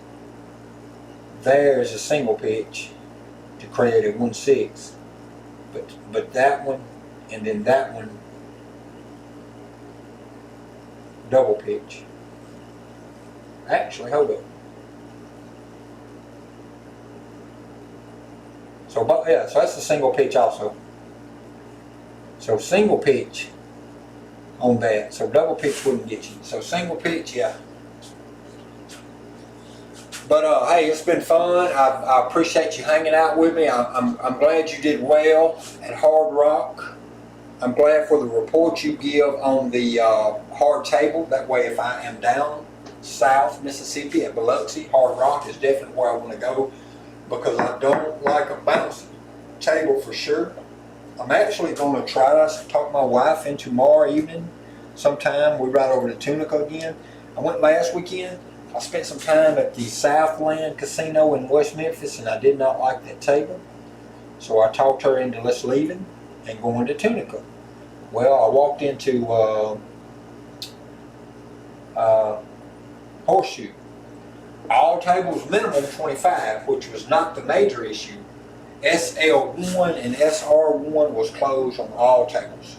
there's a single pitch to create a 1-6. But that one and then that one double pitch. Actually, hold up. So, but yeah, so that's the single pitch also. So single pitch on that. So double pitch wouldn't get you. So single pitch, yeah. But hey, it's been fun. I appreciate you hanging out with me. I'm glad you did well at Hard Rock. I'm glad for the report you give on the hard table. That way, if I am down south Mississippi at Biloxi, Hard Rock is definitely where I want to go, because I don't like a bouncy table for sure. I'm actually going to try to talk my wife in tomorrow evening sometime. We ride over to Tunica again. I went last weekend. I spent some time at the Southland Casino in West Memphis, and I did not like that table. So I talked her into let's leaving and going to Tunica. Well, I walked into Horseshoe. All tables minimum 25, which was not the major issue. SL1 and SR1 was closed on all tables.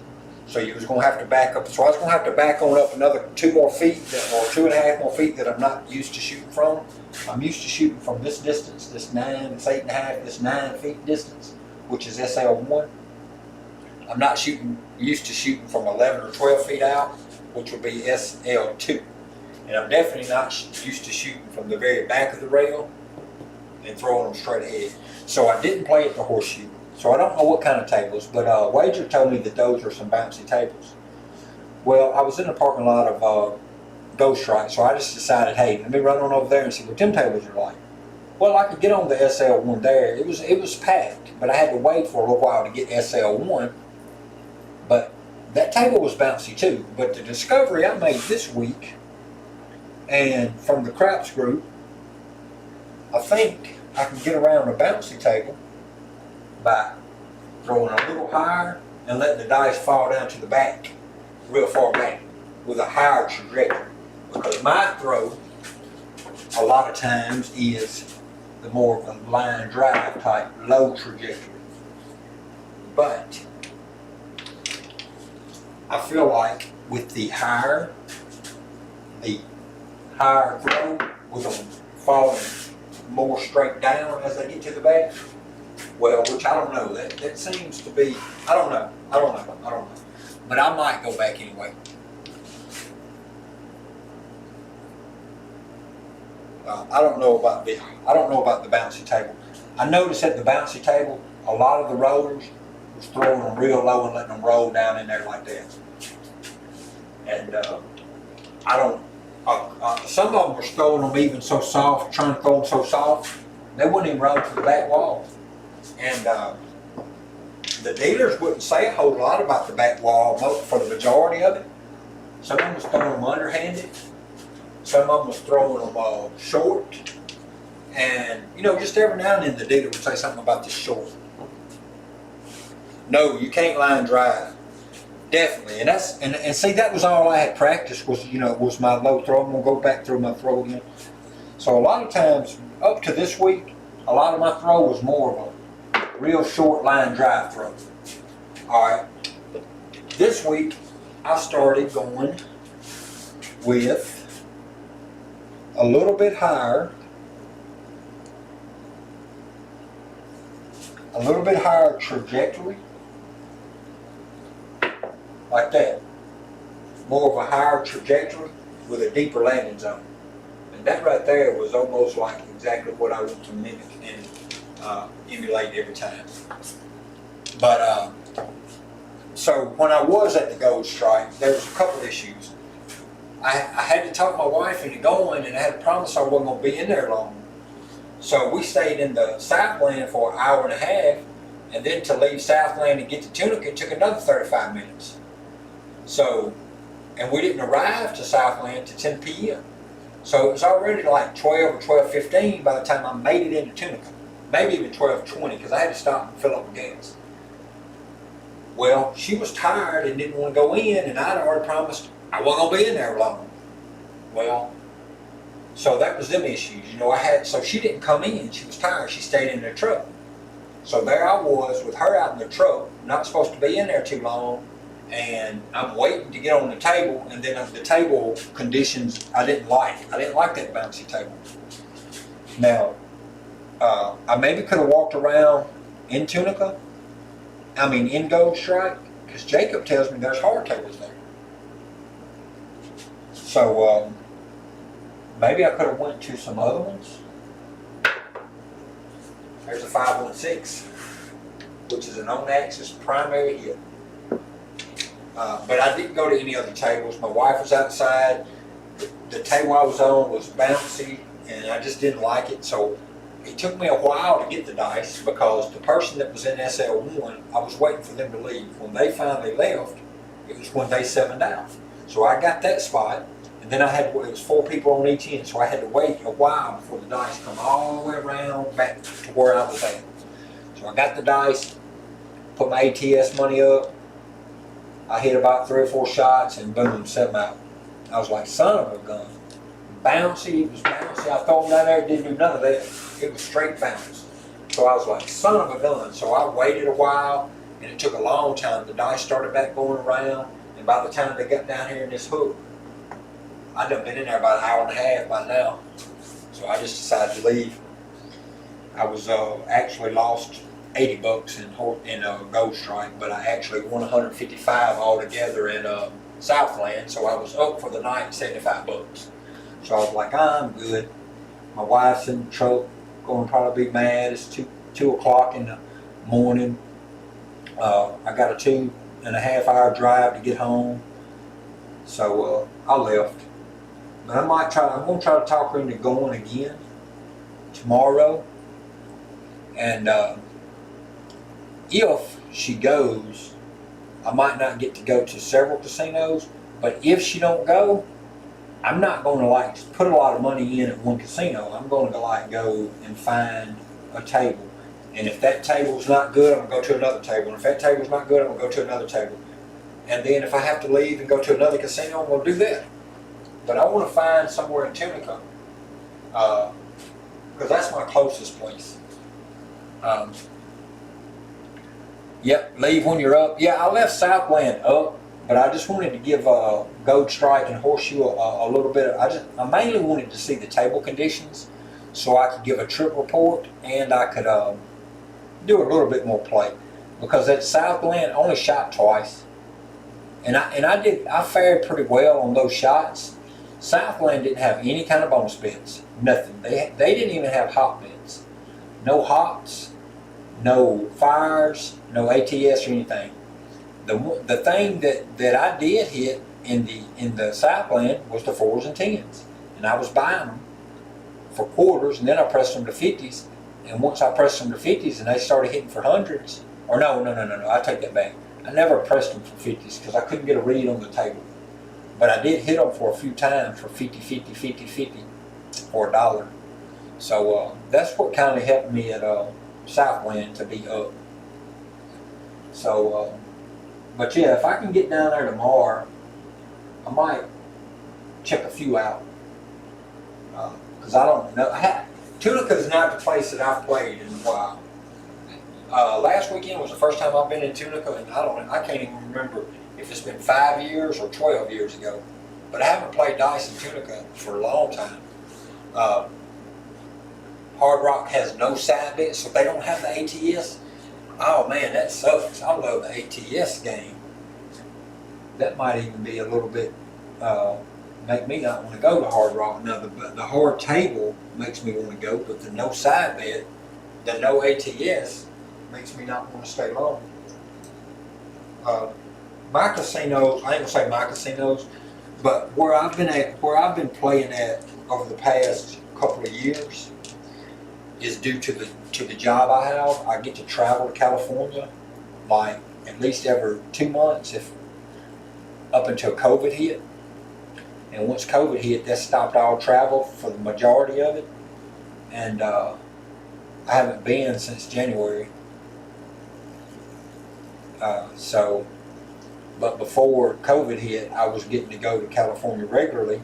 So you was going to have to back up. So I was going to have to back on up another 2 more feet, or 2.5 more feet that I'm not used to shooting from. I'm used to shooting from this distance, this 9, this 8.5, this 9 feet distance, which is SL1. I'm not used to shooting from 11 or 12 feet out, which would be SL2. And I'm definitely not used to shooting from the very back of the rail and throwing them straight ahead. So I didn't play at the Horseshoe. So I don't know what kind of tables, but Wager told me that those are some bouncy tables. Well, I was in the parking lot of Ghost Strike, so I just decided, hey, let me run on over there and see what them tables are like. Well, I could get on the SL1 there. It was packed, but I had to wait for a little while to get SL1. But that table was bouncy too. But the discovery I made this week, and from the craps group, I think I can get around a bouncy table by throwing a little higher and letting the dice fall down to the back, real far back, with a higher trajectory. Because my throw, a lot of times, is the more of a line drive type, low trajectory. But I feel like with the higher throw, with them falling more straight down as they get to the back, well, which I don't know, that seems to be, I don't know. But I might go back anyway. I don't know about the bouncy table. I noticed at the bouncy table, a lot of the rollers was throwing them real low and letting them roll down in there like that. And some of them were throwing them even so soft, trying to throw them so soft, they wouldn't even roll to the back wall. And the dealers wouldn't say a whole lot about the back wall for the majority of it. Some of them was throwing them underhanded. Some of them was throwing them short. And, just every now and then the dealer would say something about the short. No, you can't line drive. Definitely. And see, that was all I had practiced was, was my low throw. I'm going to go back through my throw again. So a lot of times, up to this week, a lot of my throw was more of a real short line drive throw. Alright. This week, I started going with a little bit higher, trajectory, like that. More of a higher trajectory with a deeper landing zone. And that right there was almost like exactly what I want to mimic and emulate every time. But so when I was at the Gold Strike, there was a couple issues. I had to talk my wife into going, and I had to promise I wasn't going to be in there long. So we stayed in the Southland for an hour and a half, and then to leave Southland and get to Tunica, it took another 35 minutes. So, and we didn't arrive to Southland till 10 p.m. So it was already like 12 or 12:15 by the time I made it into Tunica. Maybe even 12:20, because I had to stop and fill up the gas. Well, she was tired and didn't want to go in, and I'd already promised I wasn't going to be in there long. Well, so that was them issues. You know, so she didn't come in. She was tired. She stayed in the truck. So there I was with her out in the truck, not supposed to be in there too long, and I'm waiting to get on the table, and then the table conditions I didn't like. I didn't like that bouncy table. Now, I maybe could have walked around in Tunica, in Gold Strike, because Jacob tells me there's hard tables there. So maybe I could have went to some other ones. There's a 516, which is an on-axis primary hit. But I didn't go to any other tables. My wife was outside. The table I was on was bouncy, and I just didn't like it. So it took me a while to get the dice, because the person that was in SL1, I was waiting for them to leave. When they finally left, it was when they 7'd out. So I got that spot, and then it was 4 people on each end, so I had to wait a while before the dice come all the way around back to where I was at. So I got the dice, put my ATS money up. I hit about 3 or 4 shots, and boom, 7 out. I was like, son of a gun. Bouncy, it was bouncy. I throw them down there, it didn't do none of that. It was straight bounce. So I was like, son of a gun. So I waited a while, and it took a long time. The dice started back going around, and by the time they got down here in this hook, I'd done been in there about an hour and a half by now. So I just decided to leave. I was actually lost $80 in Gold Strike, but I actually won 155 altogether in Southland. So I was up for the night, $75. So I was like, I'm good. My wife's in the truck, going to probably be mad. It's 2 o'clock in the morning. I got a 2.5 hour drive to get home. So I left. But I'm going to try to talk her into going again tomorrow. And if she goes, I might not get to go to several casinos. But if she don't go, I'm not going to put a lot of money in at one casino. I'm going to go and find a table. And if that table's not good, I'm going to go to another table. And if that table's not good, I'm going to go to another table. And then if I have to leave and go to another casino, I'm going to do that. But I want to find somewhere in Tunica, because that's my closest place. Yep, leave when you're up. Yeah, I left Southland up, but I just wanted to give Gold Strike and Horseshoe a little bit. I mainly wanted to see the table conditions, so I could give a trip report, and I could do a little bit more play. Because at Southland, I only shot twice, and I fared pretty well on those shots. Southland didn't have any kind of bonus bets, nothing. They didn't even have hot bets. No hots, no fires, no ATS or anything. The thing that I did hit in the Southland was the 4s and 10s, and I was buying them for quarters, and then I pressed them to 50s. And once I pressed them to 50s, and they started hitting for hundreds, or no, I take that back. I never pressed them for 50s because I couldn't get a read on the table. But I did hit them for a few times for 50, 50, 50, 50 for $1. So that's what kind of helped me at Southland to be up. So, but yeah, if I can get down there tomorrow, I might check a few out. Because I don't know. Tunica is not the place that I've played in a while. Last weekend was the first time I've been in Tunica, and I can't even remember if it's been 5 years or 12 years ago. But I haven't played dice in Tunica for a long time. Uh, Hard Rock has no side bits, so they don't have the ATS. Oh man, that sucks. I love the ATS game. That might even be a little bit, make me not want to go to Hard Rock. Now, the hard table makes me want to go, but the no side bet, the no ATS, makes me not want to stay long. My casinos, I ain't gonna say my casinos, but where I've been playing at over the past couple of years is due to the job I have. I get to travel to California, like at least every 2 months, if up until COVID hit. And once COVID hit, that stopped all travel for the majority of it. And I haven't been since January. But before COVID hit, I was getting to go to California regularly,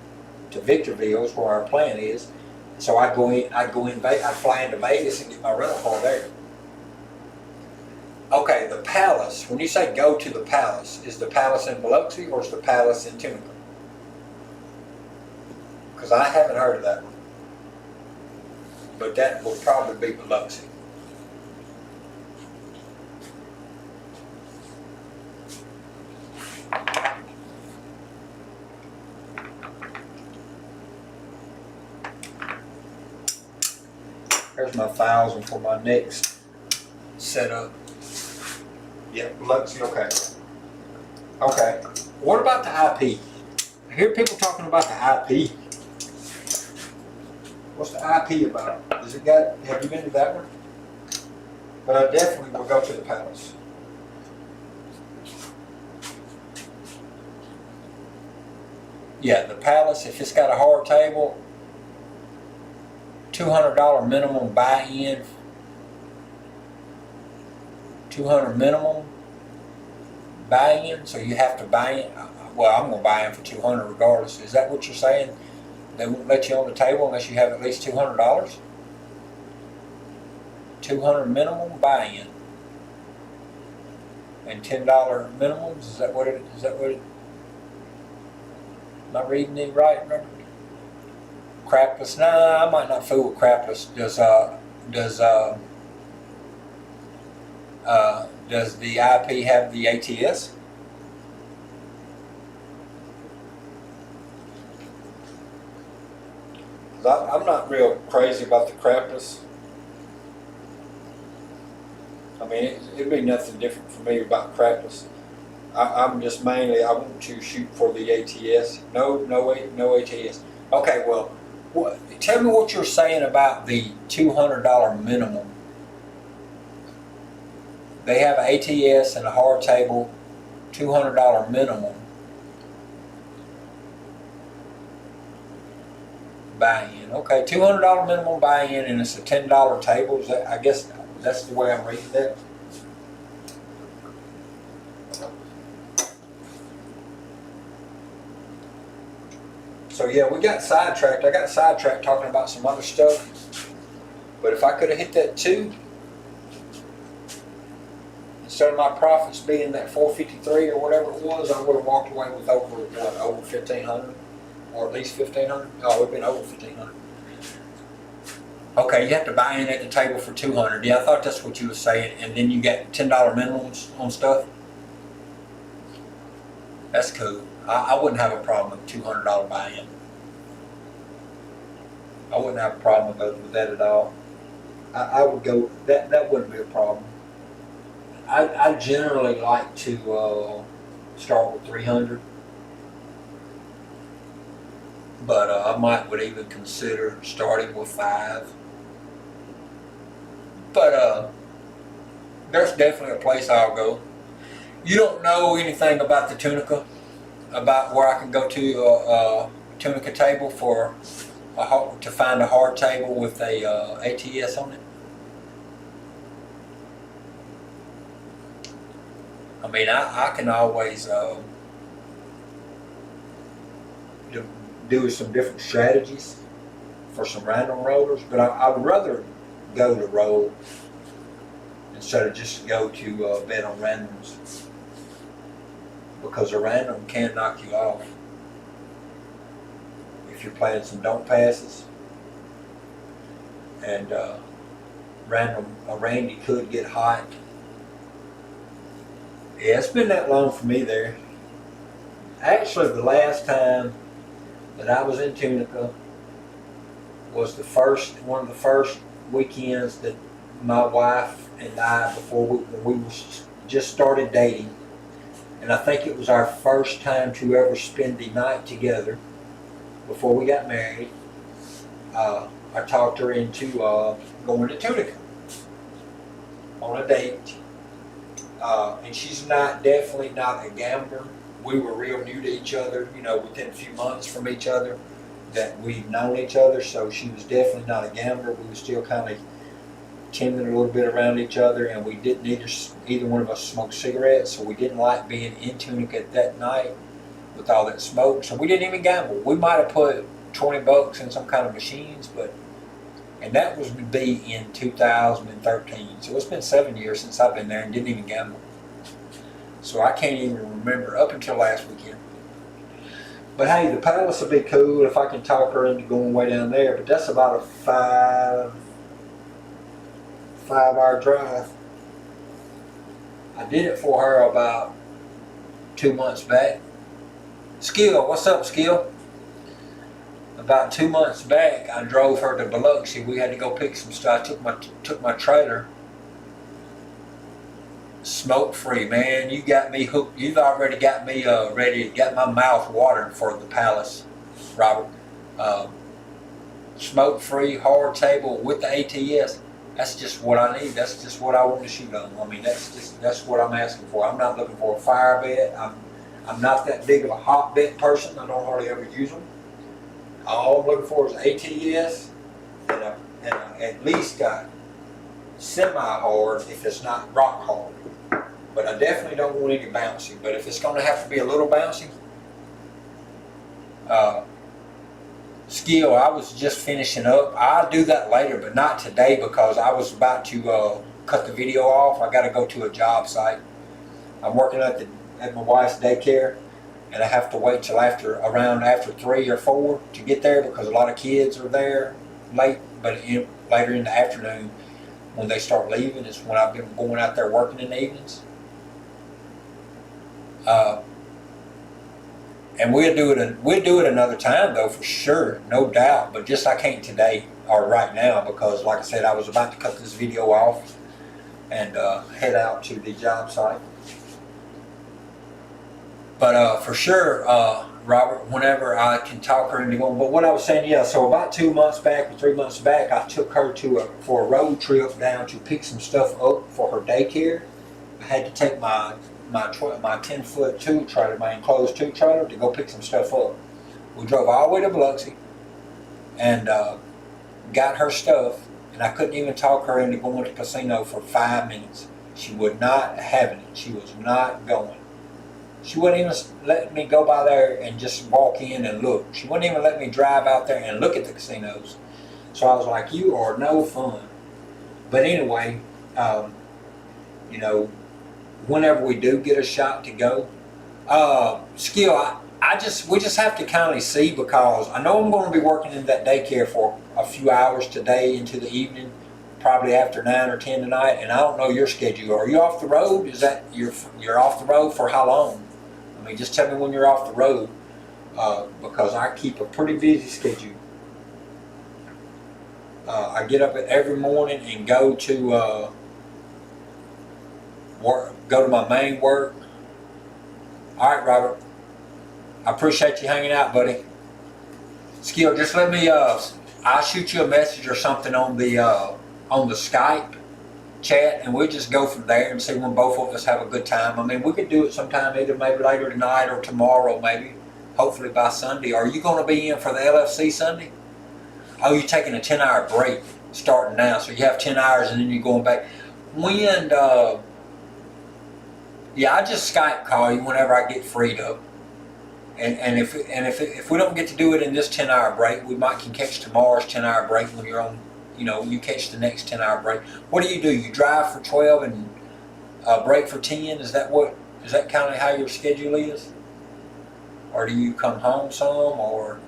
to Victorville's where our plant is. So I'd fly into Vegas and get my rental car there. Okay, the Palace. When you say go to the Palace, is the Palace in Biloxi or is the Palace in Tunica? Because I haven't heard of that one. But that will probably be Biloxi. There's my 1,000 for my next setup. Yep, Biloxi, okay. Okay. What about the IP? I hear people talking about the IP. What's the IP about? Have you been to that one? But I definitely will go to the Palace. Yeah, the Palace, if it's got a hard table, $200 minimum buy-in. $200 minimum buy-in, so you have to buy in. Well, I'm going to buy in for $200 regardless. Is that what you're saying? They won't let you on the table unless you have at least $200? $200 minimum buy-in. And $10 minimums? Is that what it? Am I reading it right? Remember? Crapless? Nah, I might not fool with Crapless. Does the IP have the ATS? I'm not real crazy about the Crapless. I mean, it'd be nothing different for me about Crapless. I'm just mainly, I want to shoot for the ATS. No ATS. Okay, well, tell me what you're saying about the $200 minimum. They have an ATS and a hard table, $200 minimum buy-in. Okay, $200 minimum buy-in, and it's a $10 table. I guess that's the way I'm reading that. So yeah, we got sidetracked. I got sidetracked talking about some other stuff. But if I could have hit that 2, instead of my profits being that 453 or whatever it was, I would have walked away with over 1,500, or at least 1,500. Oh, it would have been over 1,500. Okay, you have to buy in at the table for 200. Yeah, I thought that's what you were saying. And then you get $10 minimums on stuff. That's cool. I wouldn't have a problem with $200 buy-in. I wouldn't have a problem with that at all. I would go. That wouldn't be a problem. I generally like to start with 300, but I would even consider starting with 5. But there's definitely a place I'll go. You don't know anything about the Tunica, about where I can go to a Tunica table to find a hard table with a ATS on it? I mean, I can always do some different strategies for some random rollers, but I would rather go to roll instead of just go to bet on randoms, because a random can knock you off if you're playing some don't passes. and Randy could get hot. Yeah, it's been that long for me there. Actually, the last time that I was in Tunica was one of the first weekends that my wife and I, when we was just started dating, and I think it was our first time to ever spend the night together before we got married. I talked her into going to Tunica on a date, and she's definitely not a gambler. We were real new to each other, within a few months from each other that we've known each other, so she was definitely not a gambler. We were still kind of teaming a little bit around each other, and we didn't either one of us smoke cigarettes, so we didn't like being in Tunica that night with all that smoke, so we didn't even gamble. We might have put $20 in some kind of machines, and that would be in 2013, so it's been 7 years since I've been there and didn't even gamble. So I can't even remember up until last weekend. But hey, the Palace would be cool if I can talk her into going way down there, but that's about a 5-hour drive. I did it for her about 2 months back. Skill, what's up, Skill? About 2 months back, I drove her to Biloxi. We had to go pick some stuff. I took my trailer. Smoke free, man. You got me hooked. You've already got me ready. Got my mouth watering for the Palace, Robert. Smoke free, hard table with the ATS. That's just what I need. That's just what I want to shoot on. I mean, that's what I'm asking for. I'm not looking for a fire bed. I'm not that big of a hot bed person. I don't hardly ever use them. All I'm looking for is ATS and at least semi-hard if it's not rock hard. But I definitely don't want any bouncy. But if it's going to have to be a little bouncy, Skill, I was just finishing up. I'll do that later, but not today because I was about to cut the video off. I got to go to a job site. I'm working at my wife's daycare, and I have to wait till around after 3 or 4 to get there because a lot of kids are there late. But later in the afternoon, when they start leaving, is when I've been going out there working in the evenings. And we'll do it another time though, for sure, no doubt. But just I can't today or right now because, like I said, I was about to cut this video off and head out to the job site. But for sure, Robert, whenever I can talk her into going. But what I was saying, yeah. So about 2 months back or 3 months back, I took her for a road trip down to pick some stuff up for her daycare. I had to take my 10-foot tube trailer, my enclosed tube trailer, to go pick some stuff up. We drove all the way to Biloxi and got her stuff, and I couldn't even talk her into going to the casino for 5 minutes. She would not have it. She was not going. She wouldn't even let me go by there and just walk in and look. She wouldn't even let me drive out there and look at the casinos. So I was like, you are no fun. But anyway, whenever we do get a shot to go, Skill, we just have to kind of see, because I know I'm going to be working in that daycare for a few hours today into the evening, probably after 9 or 10 tonight, and I don't know your schedule. Are you off the road? Is that you're off the road for how long? I mean, just tell me when you're off the road, because I keep a pretty busy schedule. I get up every morning and go to go to my main work. All right, Robert. I appreciate you hanging out, buddy. Skill, just let me. I'll shoot you a message or something on the Skype chat, and we'll just go from there and see when both of us have a good time. I mean, we could do it sometime, either maybe later tonight or tomorrow, maybe. Hopefully by Sunday. Are you going to be in for the LFC Sunday? Oh, you're taking a 10-hour break starting now, so you have 10 hours and then you're going back. When? Yeah, I just Skype call you whenever I get freed up. And if we don't get to do it in this 10-hour break, we can catch tomorrow's 10-hour break when you're on. You catch the next 10-hour break. What do? You drive for 12 and break for 10? Is that kind of how your schedule is? Or do you come home some, or?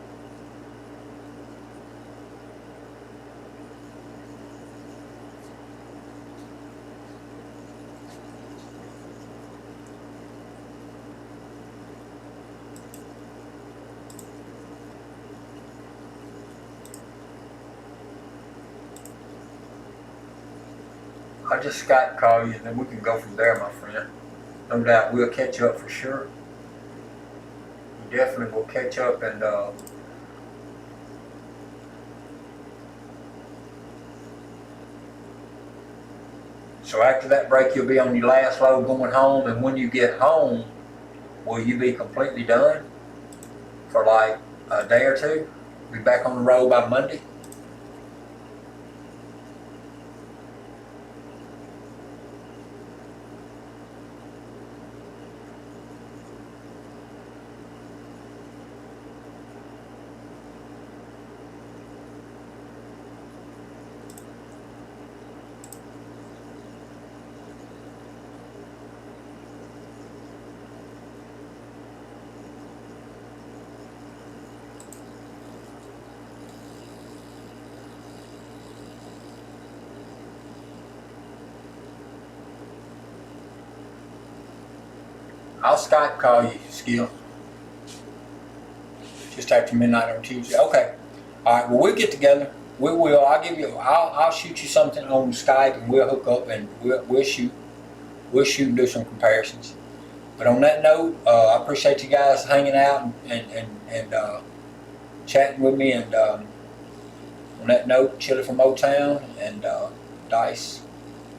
I'll just Skype call you and then we can go from there, my friend. No doubt we'll catch up for sure. We definitely will catch up and so after that break you'll be on your last load going home, and when you get home, will you be completely done for like a day or two? Be back on the road by Monday? I'll Skype call you, Skill. Just after midnight on Tuesday. Okay. All right. Well, we'll get together. We will. I'll shoot you something on Skype, and we'll hook up and we'll shoot. We'll shoot and do some comparisons. But on that note, I appreciate you guys hanging out and chatting with me. And on that note, Chili from Motown and Dice.